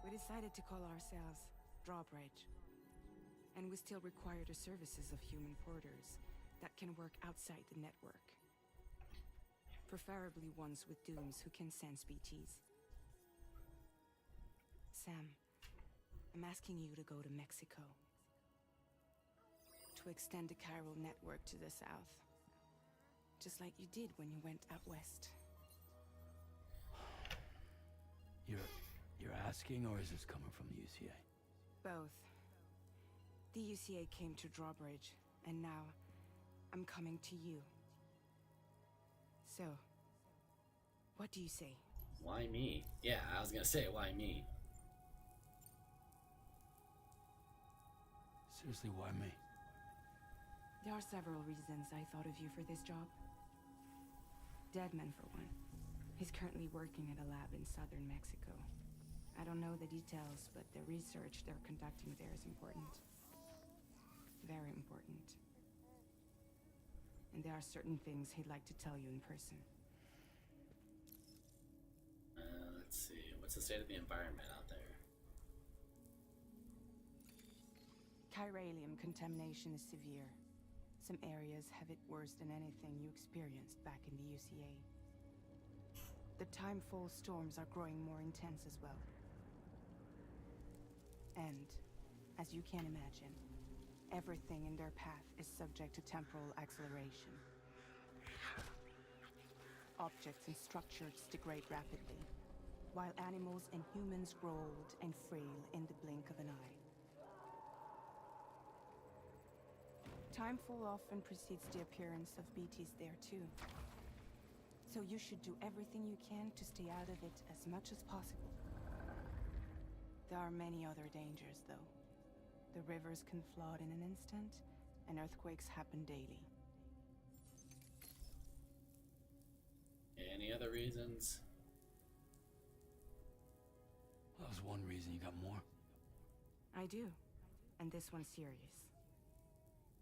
We decided to call ourselves Drawbridge. And we still require the services of human porters that can work outside the network. Preferably ones with dooms who can sense BTs. Sam, I'm asking you to go to Mexico. To extend the chiral network to the south. just like you did when you went out west. You're asking, or is this coming from the UCA? Both. The UCA came to Drawbridge, and now I'm coming to you. So, what do you say? Why me? Yeah, I was gonna say, why me? Seriously, why me? There are several reasons I thought of you for this job. Deadman, for one. He's currently working at a lab in southern Mexico. I don't know the details, but the research they're conducting there is important. Very important. And there are certain things he'd like to tell you in person. Let's see. What's the state of the environment out there? Chiralium contamination is severe. Some areas have it worse than anything you experienced back in the UCA. The timefall storms are growing more intense as well. And, as you can imagine, everything in their path is subject to temporal acceleration. Objects and structures degrade rapidly, while animals and humans grow old and frail in the blink of an eye. Timefall often precedes the appearance of BTs there too. So you should do everything you can to stay out of it as much as possible. There are many other dangers, though. The rivers can flood in an instant, and earthquakes happen daily. Any other reasons? That was one reason. You got more? I do, and this one's serious.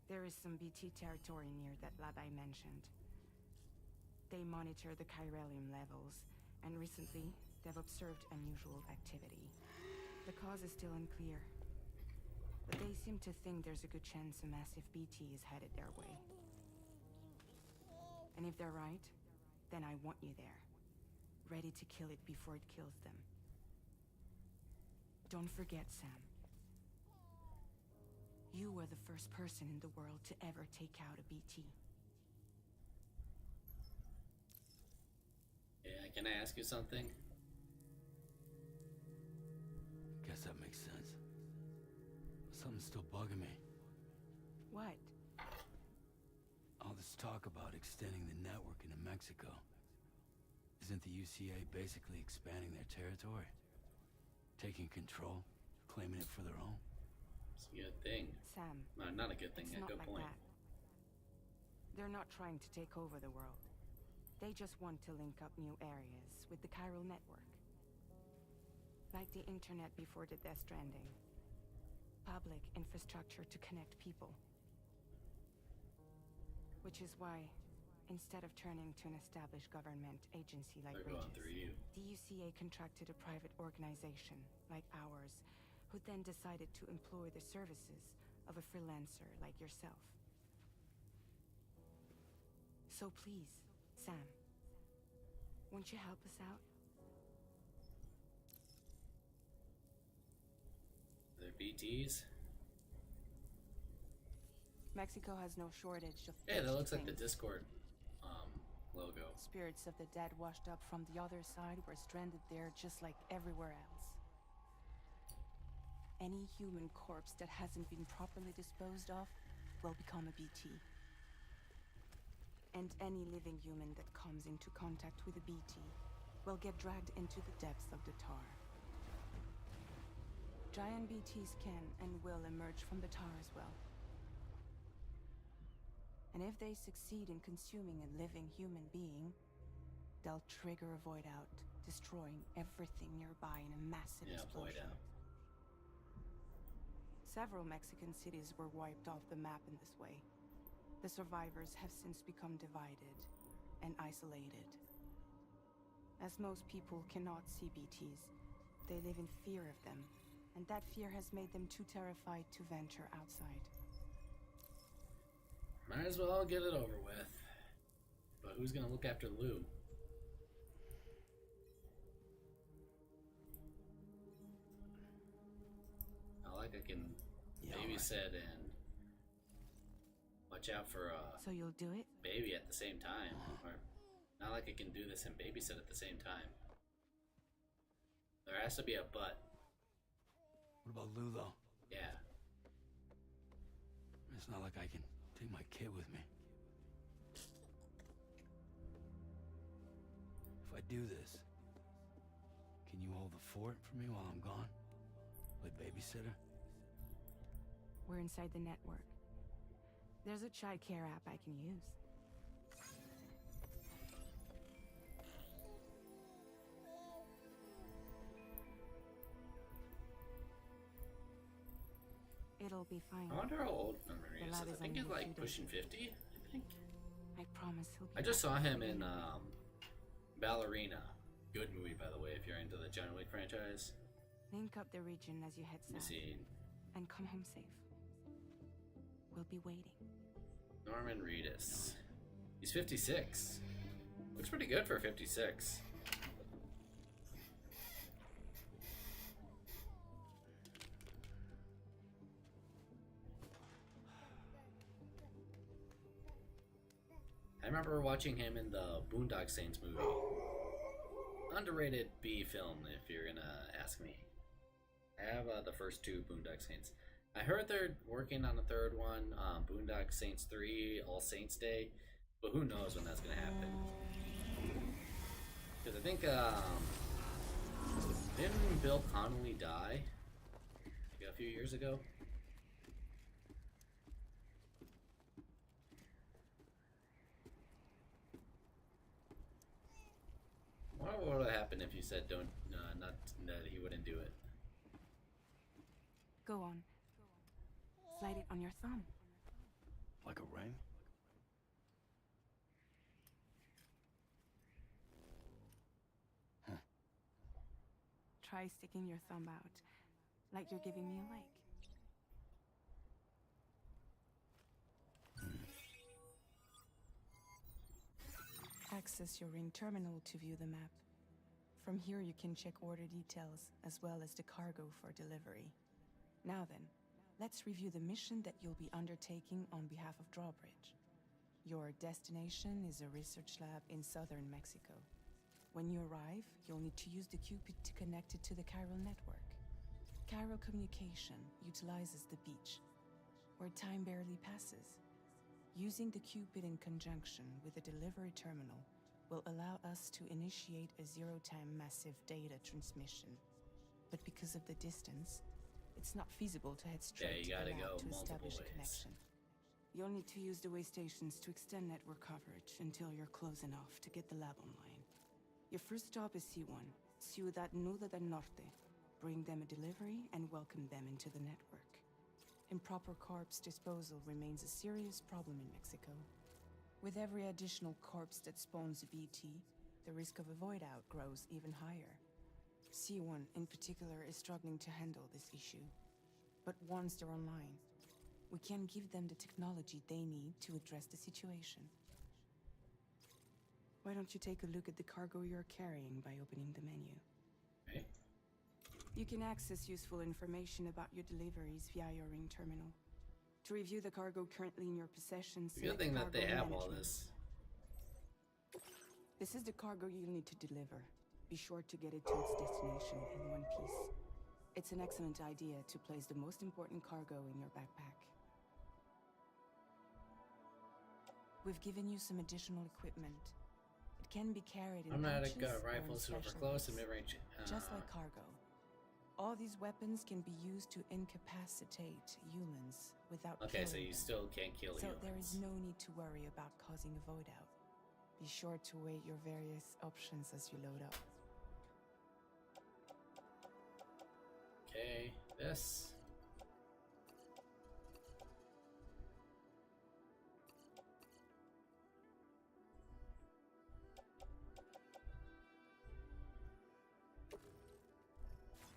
There is some BT territory near that lab I mentioned. They monitor the chiralium levels, and recently, they've observed unusual activity. The cause is still unclear, but they seem to think there's a good chance a massive BT is headed their way. And if they're right, then I want you there, ready to kill it before it kills them. Don't forget, Sam. You were the first person in the world to ever take out a BT. Yeah, can I ask you something? Guess that makes sense. Something's still bugging me. What? All this talk about extending the network into Mexico. Isn't the UCA basically expanding their territory? Taking control, claiming it for their own? It's a good thing. Sam, No, not a good thing. it's A not good like point. that. They're not trying to take over the world. They just want to link up new areas with the chiral network. Like the internet before the Death Stranding. Public infrastructure to connect people. Which is why, instead of turning to an established government agency like They're going Bridges, through you. the UCA contracted a private organization, like ours, who then decided to employ the services of a freelancer like yourself. So please, Sam, won't you help us out? They're BTs? Mexico has no shortage of Hey, that thirsty looks like the things. Discord logo. Spirits of the dead washed up from the other side were stranded there just like everywhere else. Any human corpse that hasn't been properly disposed of will become a BT. And any living human that comes into contact with a BT will get dragged into the depths of the tar. Giant BTs can and will emerge from the tar as well. And if they succeed in consuming a living human being, they'll trigger a void out, destroying everything nearby in a massive Void explosion. out. Several Mexican cities were wiped off the map in this way. The survivors have since become divided and isolated. As most people cannot see BTs, they live in fear of them, and that fear has made them too terrified to venture outside. Might as well get it over with. But who's gonna look after Lou? I can babysit and watch out for So you'll do it? baby at the same time. Or not like I can do this and babysit at the same time. There has to be a but. What about Lou, though? Yeah. It's not like I can take my kid with me. If I do this, can you hold the fort for me while I'm gone? Play babysitter? We're inside the network. There's a child care app I can use. It'll be fine. I wonder how old Norman The Reedus lab is. is I think only he's a like few pushing days. 50, I think. I promise he'll be I just back saw him soon. in Ballerina. Good movie, by the way, if you're into the John Wick franchise. Link up the region as you head Let me south. see. And come home safe. We'll be waiting. Norman Reedus. He's 56. Looks pretty good for 56. I remember watching him in the Boondock Saints movie. Underrated B film, if you're gonna ask me. I have the first two Boondock Saints. I heard they're working on a third one, Boondock Saints 3, All Saints Day, but who knows when that's gonna happen. Because I think, didn't Bill Connolly die like a few years ago? What would have happened if you said don't, not that he wouldn't do it? Go on. Slide it on your thumb. Like a ring? Try sticking your thumb out, like you're giving me a leg. Access your ring terminal to view the map. From here you can check order details, as well as the cargo for delivery. Now then, let's review the mission that you'll be undertaking on behalf of Drawbridge. Your destination is a research lab in southern Mexico. When you arrive, you'll need to use the Cupid to connect it to the chiral network. Chiral communication utilizes the beach, where time barely passes. Using the Cupid in conjunction with the delivery terminal will allow us to initiate a zero-time massive data transmission. But because of the distance, it's not feasible to head straight you to the gotta lab go to multiple establish a ways. connection. You'll need to use the way stations to extend network coverage until you're close enough to get the lab online. Your first stop is C1, Ciudad Nuda del Norte. Bring them a delivery and welcome them into the network. Improper corpse disposal remains a serious problem in Mexico. With every additional corpse that spawns a BT, the risk of a void out grows even higher. C1 in particular is struggling to handle this issue. But once they're online, we can give them the technology they need to address the situation. Why don't you take a look at the cargo you're carrying by opening the menu? Okay. You can access useful information about your deliveries via your ring terminal. To review the cargo currently in your possession, The good thing that they have all this. This is the cargo you'll need to deliver. Be sure to get it to its destination in one piece. It's an excellent idea to place the most important cargo in your backpack. We've given you some additional equipment. It can be carried in Automatic pouches or in rifles, super special close and ways. mid-range. Just like cargo. All these weapons can be used to incapacitate humans without Okay, so killing you them. still can't kill So humans. there is no need to worry about causing a void out. Be sure to weigh your various options as you load up. Okay, this.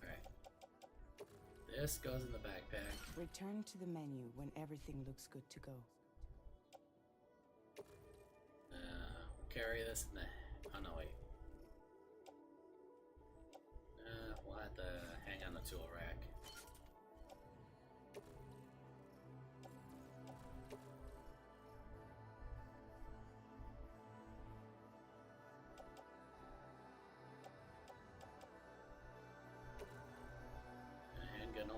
Alright. This goes in the backpack. Return to the menu when everything looks good to go. Carry this in the. Oh no, wait. We'll have to hang on the tool rack.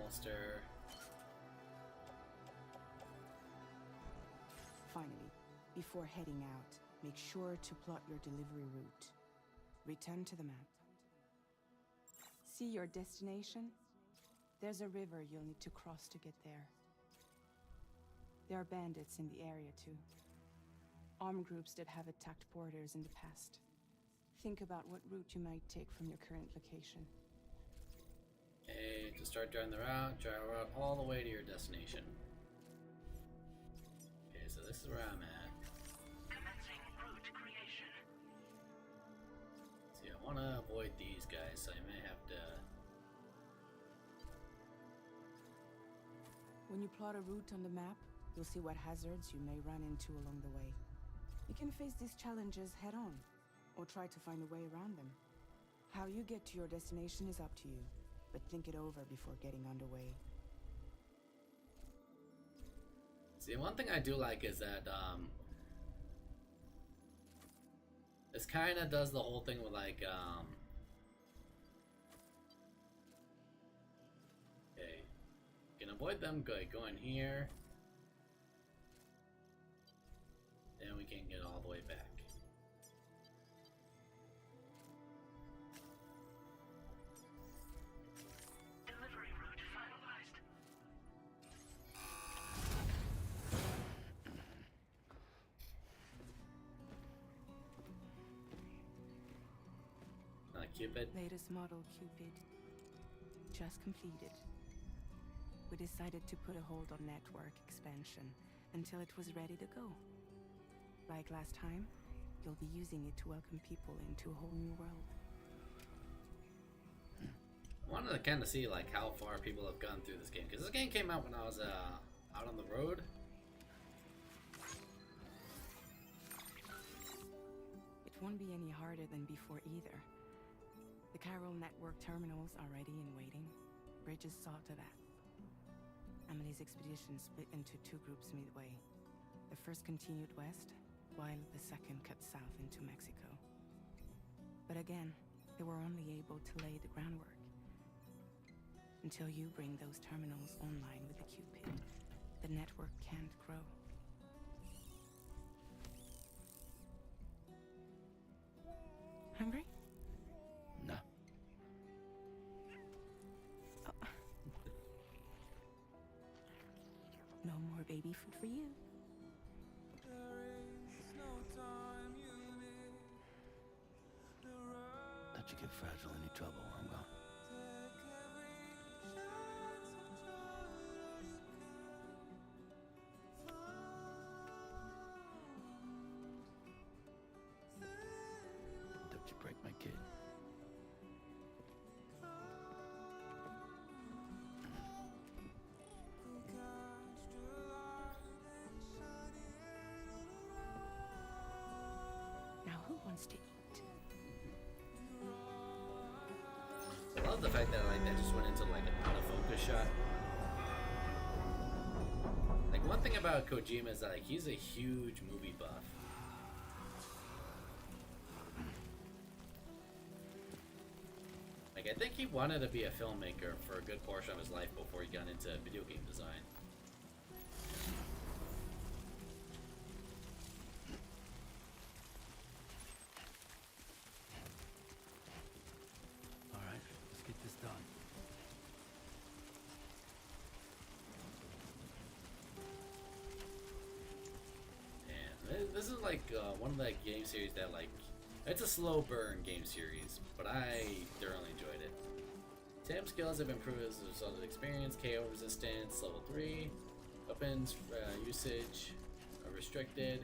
holster. Finally, before heading out, make sure to plot your delivery route. Return to the map. See your destination? There's a river you'll need to cross to get there. There are bandits in the area too. Armed groups that have attacked borders in the past. Think about what route you might take from your current location. Okay, to start driving the route, drive the route all the way to your destination. Okay, so this is where I'm at. Commencing route creation. See, I want to avoid these guys, so I may have to... When you plot a route on the map, you'll see what hazards you may run into along the way. You can face these challenges head-on, or try to find a way around them. How you get to your destination is up to you, but think it over before getting underway. See, one thing I do like is that, this kind of does the whole thing with, like, okay, you can avoid them, going here, then we can get all the way back. Delivery route finalized. Cupid. Latest model Cupid. Just completed. We decided to put a hold on network expansion until it was ready to go. Like last time, you'll be using it to welcome people into a whole new world. I wanted to kind of see like how far people have gone through this game, because this game came out when I was out on the road. It won't be any harder than before either. The Chiral network terminals are ready and waiting. Bridges saw to that. Amelie's expedition split into two groups midway. The first continued west, while the second cut south into Mexico. But again, they were only able to lay the groundwork. Until you bring those terminals online with the Cupid, the network can't grow. Hungry? No. Oh. No more baby food for you. Don't you get fragile any trouble, I'm gone. Don't you break my kid. Now who wants to eat? I love the fact that like that just went into like an out of focus shot. Like one thing about Kojima is that like he's a huge movie buff. Like I think he wanted to be a filmmaker for a good portion of his life before he got into video game design. Alright, let's get this done. And this is like one of the game series that like, it's a slow burn game series, but I thoroughly enjoyed it. Sam skills have improved as a result of experience, KO resistance, level 3, weapons usage are restricted.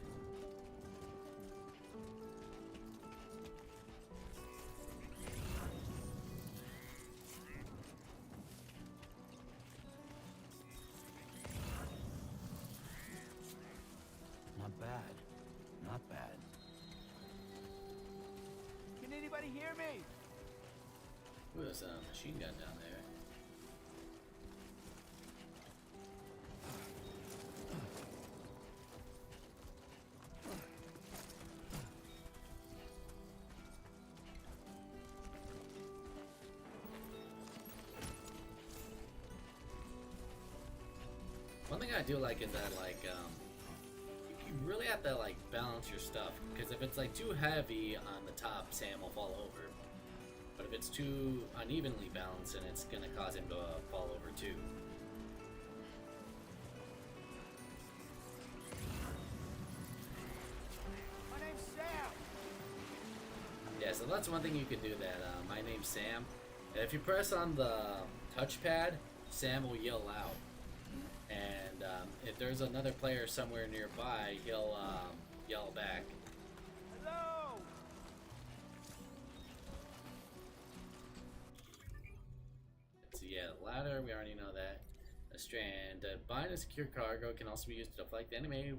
Not bad. Not bad. Can anybody hear me? Ooh, there's a machine gun down there. One thing I do like is that you really have to like balance your stuff, because if it's like too heavy on the top, Sam will fall over. But if it's too unevenly balanced, then it's gonna cause him to fall over too. My name's Sam. Yeah, so that's one thing you can do. That my name's Sam, and if you press on the touchpad, Sam will yell out. And if there's another player somewhere nearby, he'll yell back. Hello. So yeah, ladder, we already know that. A strand. Bind and secure cargo can also be used to deflect enemy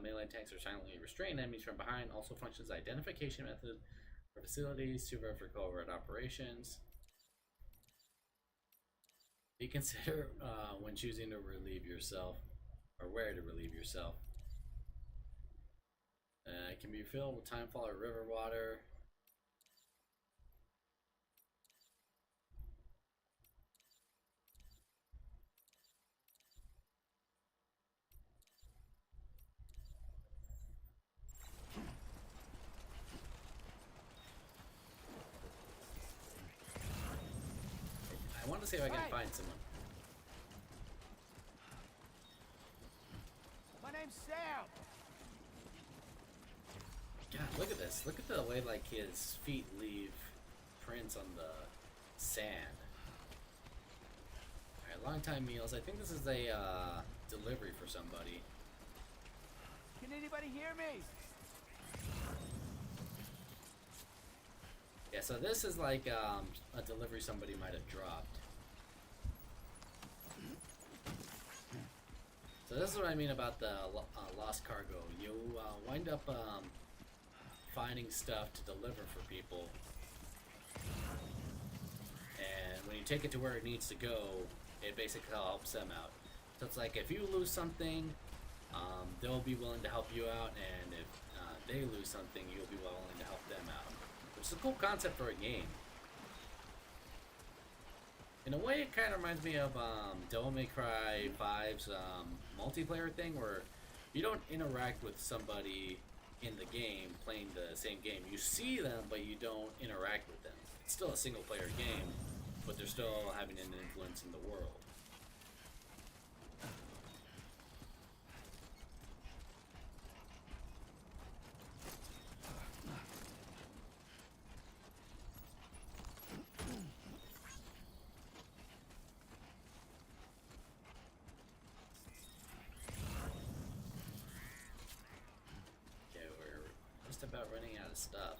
melee attacks or silently restrain enemies from behind. Also functions as identification method for facilities, super for covert operations. Be consider when choosing to relieve yourself, or where to relieve yourself. It can be filled with timefall or river water. I want to see if I can find someone. My name's Sam. God, look at this. Look at the way like his feet leave prints on the sand. Alright, long time meals. I think this is a delivery for somebody. Can anybody hear me? Yeah, so this is like a delivery somebody might have dropped. So this is what I mean about the lost cargo. You wind up finding stuff to deliver for people, and when you take it to where it needs to go, it basically helps them out. So it's like if you lose something, they'll be willing to help you out, and if they lose something, you'll be willing to help them out. Which is a cool concept for a game. In a way, it kind of reminds me of Devil May Cry 5's multiplayer thing, where you don't interact with somebody in the game playing the same game. You see them, but you don't interact with them. It's still a single-player game, but they're still having an influence in the world. About running out of stuff.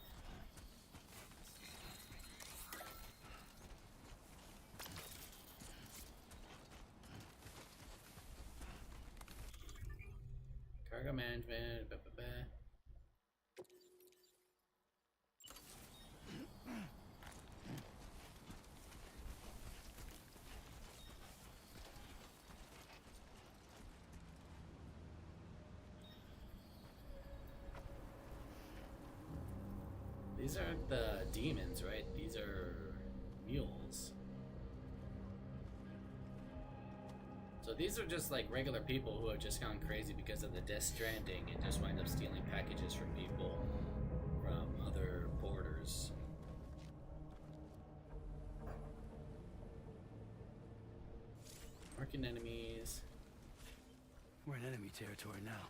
Cargo management. These aren't the demons, right? These are mules. So these are just like regular people who have just gone crazy because of the Death Stranding and just wind up stealing packages from people from other borders. Marking enemies. We're in enemy territory now.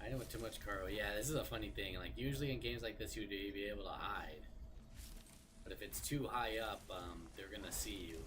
I know too much cargo. Yeah, this is a funny thing. Like usually in games like this, you'd be able to hide, but if it's too high up, they're gonna see you.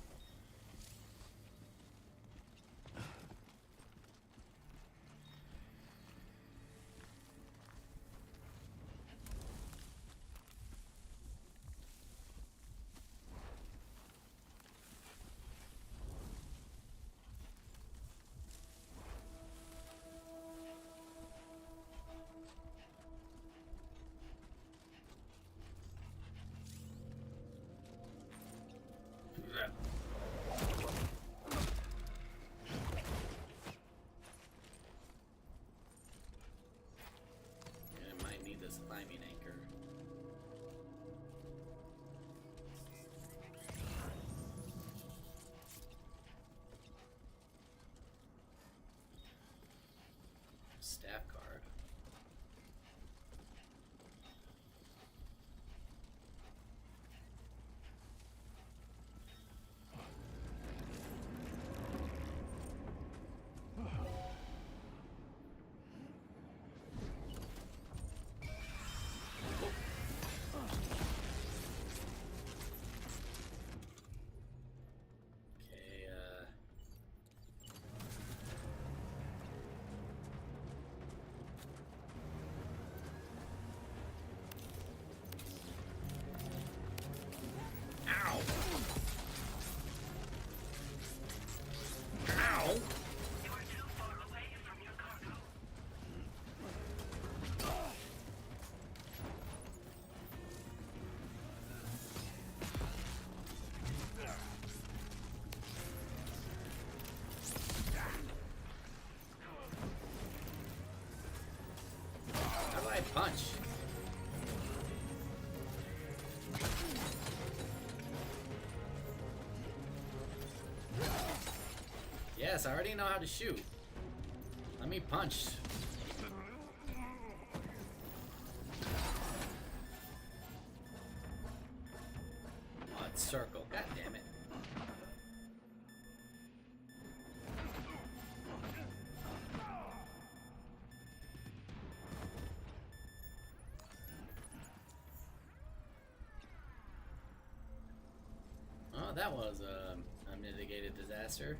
punch. Yes, I already know how to shoot. Let me punch. Oh, it's circle. God damn it. Oh, that was a mitigated disaster.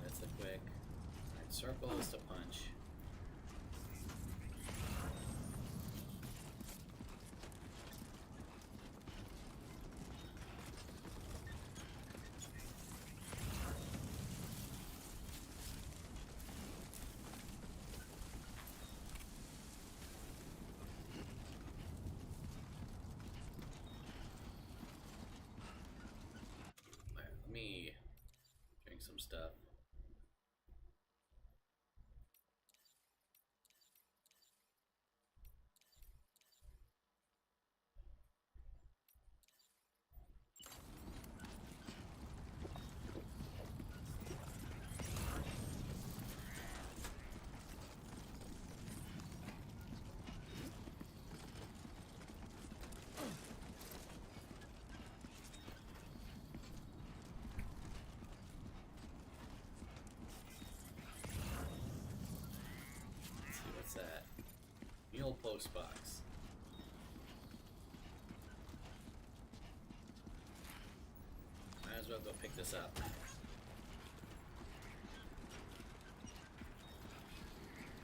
That's the quick. Alright, circle is to punch. Let me drink some stuff. What's that? Mule post box. Might as well go pick this up.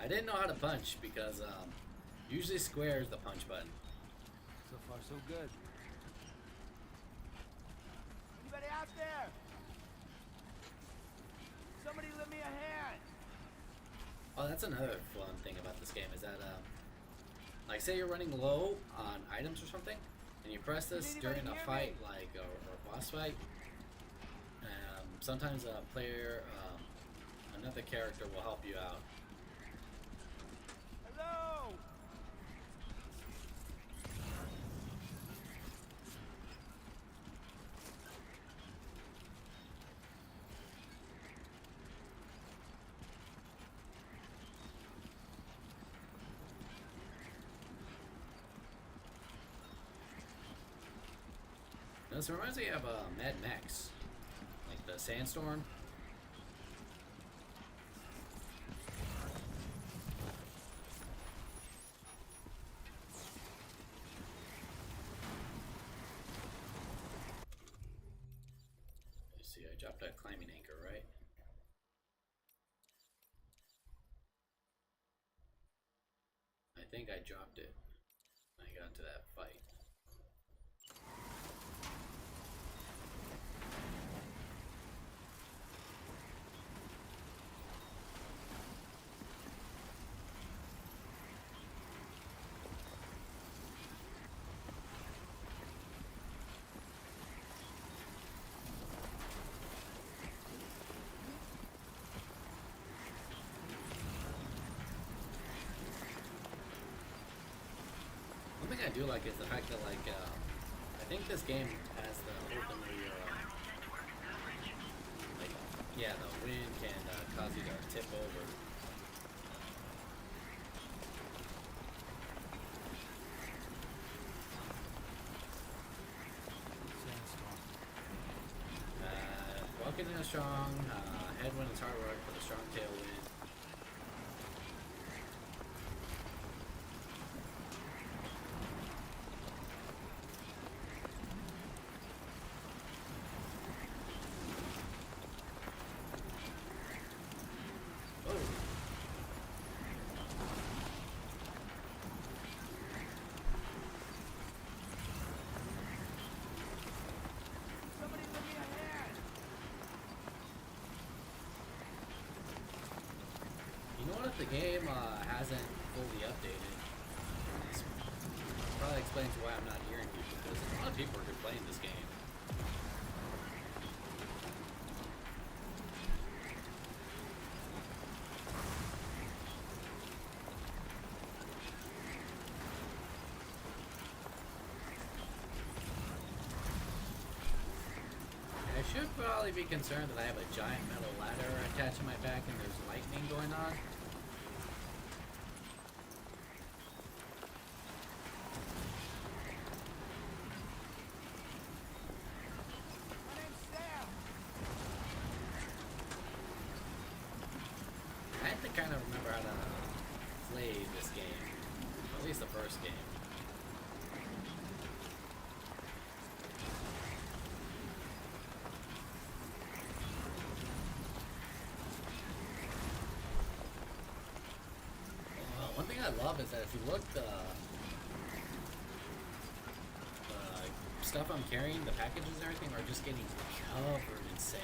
I didn't know how to punch because usually square is the punch button. So far, so good. Anybody out there? Somebody lend me a hand. Oh, that's another fun thing about this game is that, like, say you're running low on items or something, and you press this during a fight, like, or a boss fight. Sometimes a player, another character will help you out. Hello. This reminds me of Mad Max, like the Sandstorm. Let's see, I dropped that climbing anchor, right? I think I dropped it when I got to that fight. One thing I do like is the fact that, like, I think this game has the openly, like, yeah, the wind can cause you to tip over. Walking in a strong headwind is hard work with a strong tailwind. the game hasn't fully updated. This probably explains why I'm not hearing people, because a lot of people are playing this game. I should probably be concerned that I have a giant metal ladder attached to my back and there's lightning going on. I had to kind of remember how to play this game, at least the first game. One thing I love is that if you look, the stuff I'm carrying, the packages and everything are just getting covered in sand.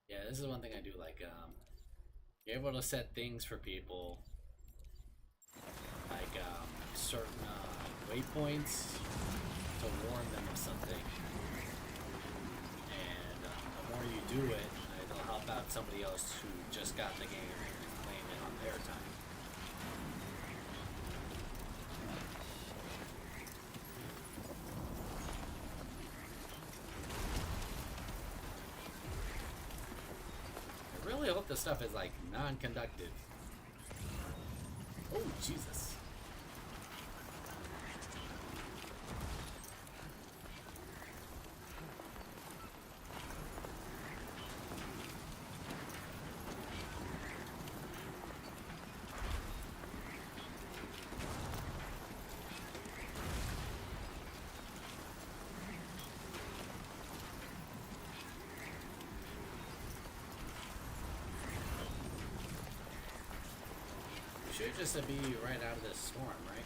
Yeah, this is one thing I do like, you're able to set things for people, like, certain, waypoints to warn them of something, and the more you do it, it'll help out somebody else who just got the game and is playing it on their time. I really hope this stuff is like non-conductive. Oh, Jesus. Should just be right out of this storm, right?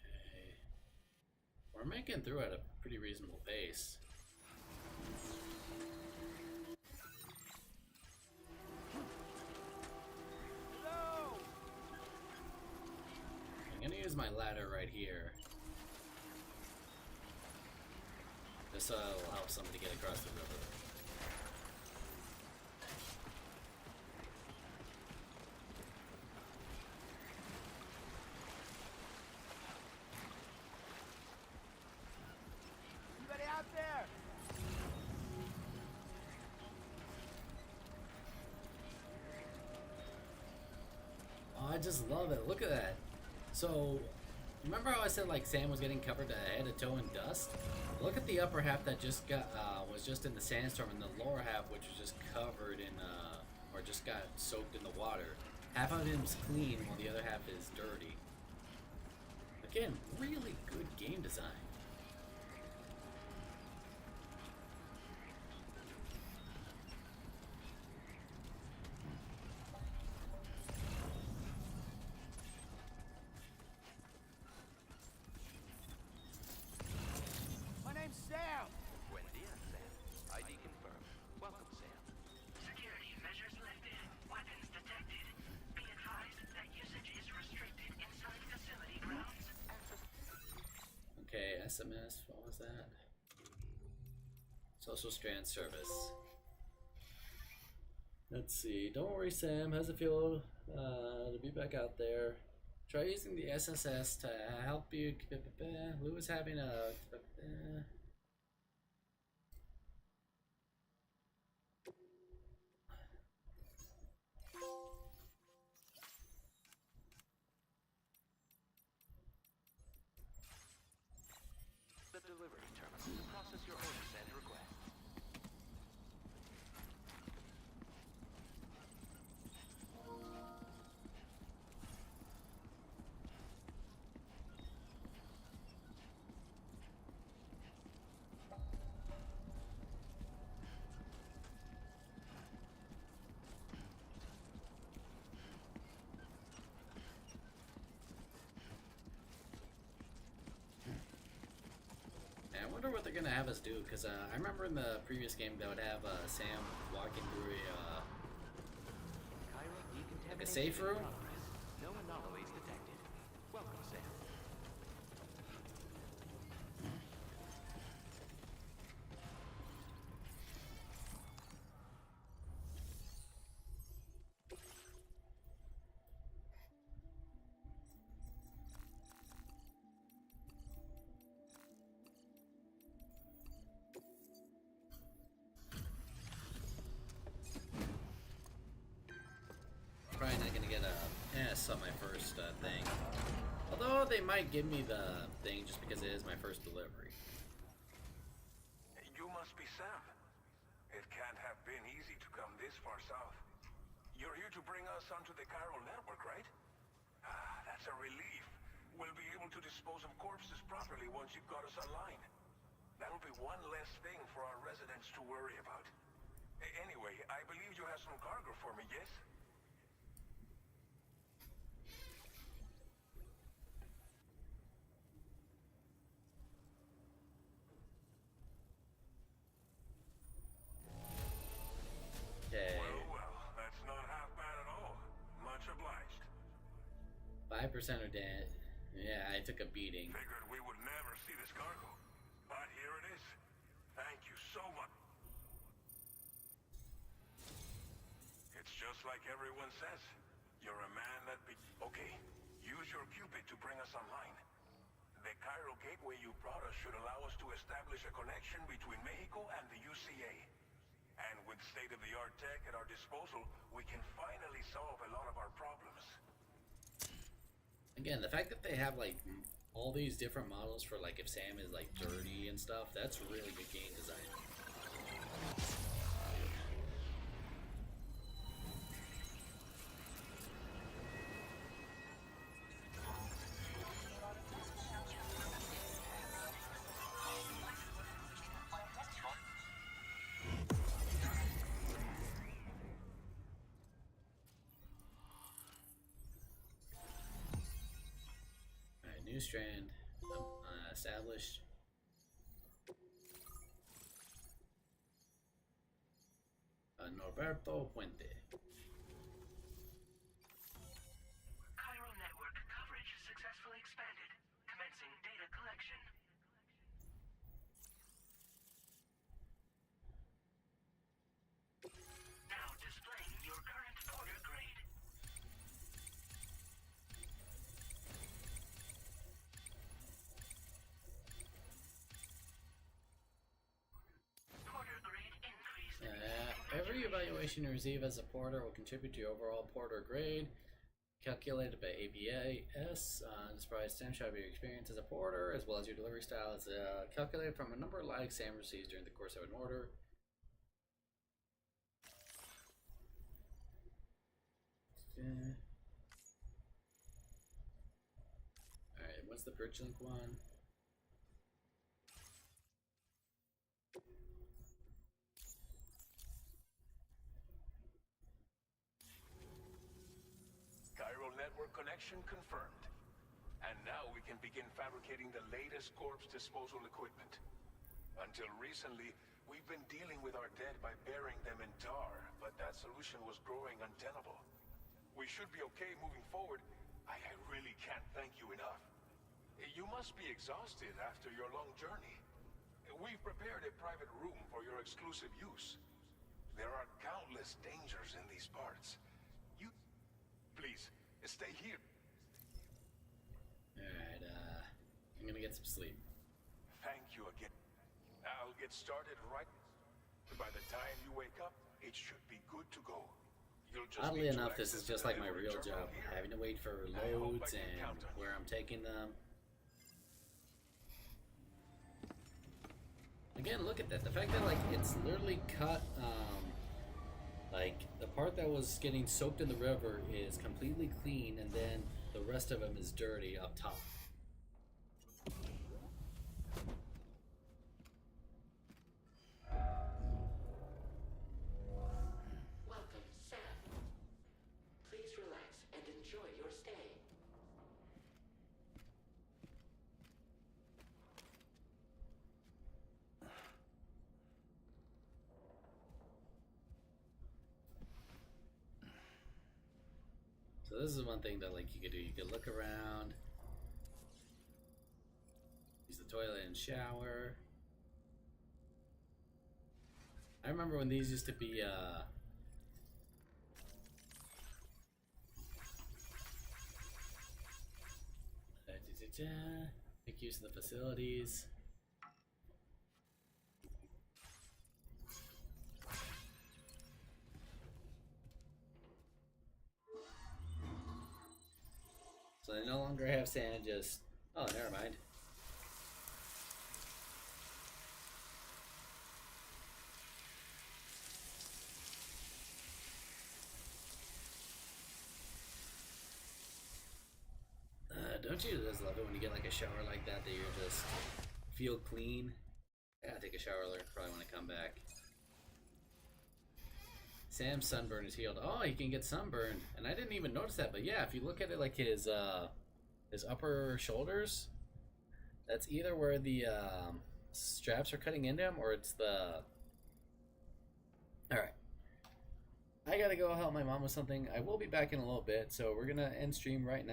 Okay. We're making through at a pretty reasonable pace. I'm gonna use my ladder right here. This will help somebody get across the river. Anybody out there? Oh, I just love it. Look at that. So, remember how I said like Sam was getting covered head to toe in dust? Look at the upper half that just got was just in the sandstorm, and the lower half which was just covered in or just got soaked in the water. Half of him is clean while the other half is dirty. Again, really good game design. My name's Sam. Buen dia, Sam. ID confirmed. Welcome, Sam. Security measures lifted. Weapons detected. Be advised that usage is restricted inside facility grounds. Okay, SMS, what was that? Social strand service. Let's see. Don't worry, Sam. How's it feel to be back out there? Try using the SSS to help you. Lou is having a. The delivery terminal to process your orders and requests. I wonder what they're gonna have us do, because I remember in the previous game they would have Sam walking through like a safe room. No anomalies detected. Welcome, Sam. Probably not gonna get a S on my first thing. Although they might give me the thing just because it is my first delivery. You must be Sam. It can't have been easy to come this far south. You're here to bring us onto the chiral network, right? Ah, that's a relief. We'll be able to dispose of corpses properly once you've got us online. That'll be one less thing for our residents to worry about. Anyway, I believe you have some cargo for me, yes? Okay. Well, that's not half bad at all. Much obliged. 5% are dead. Yeah, I took a beating. Figured we would never see this cargo. But here it is. Thank you so much. It's just like everyone says. You're a man that Okay, use your Cupid to bring us online. The chiral gateway you brought us should allow us to establish a connection between Mexico and the UCA. And with state-of-the-art tech at our disposal, we can finally solve a lot of our problems. Again, the fact that they have like all these different models for like if Sam is like dirty and stuff, that's really good game design. New strand established. Norberto Puente. Chiral network coverage successfully expanded. Commencing data collection. Now displaying your current order grade. Every evaluation you receive as a porter will contribute to your overall porter grade, calculated by ABAS. This provides a snapshot of your experience as a porter, as well as your delivery style is calculated from a number of lives Sam receives during the course of an order. Alright, what's the perch link one? Network connection confirmed. And now we can begin fabricating the latest corpse disposal equipment. Until recently, we've been dealing with our dead by burying them in tar, but that solution was growing untenable. We should be okay moving forward. I really can't thank you enough. You must be exhausted after your long journey. We've prepared a private room for your exclusive use. There are countless dangers in these parts. Please, stay here. Alright, I'm gonna get some sleep. Thank you again. I'll get started right. By the time you wake up, it should be good to go. Oddly enough, this is just like my real job, having to wait for loads and where I'm taking them. Again, look at that. The fact that like it's literally cut, like the part that was getting soaked in the river is completely clean, and then the rest of them is dirty up top. Welcome, Sam. Please relax and enjoy your stay. So this is one thing that like you could do. You could look around, use the toilet and shower. I remember when these used to be make use of the facilities. So I no longer have sand, just... Oh, never mind. Don't you just love it when you get like a shower like that you just feel clean? I gotta take a shower later, probably when I come back. Sam's sunburn is healed. Oh, he can get sunburned. And I didn't even notice that, but yeah, if you look at it like his upper shoulders, that's either where the straps are cutting into him or it's the... Alright. I gotta go help my mom with something. I will be back in a little bit, so we're gonna end stream right now.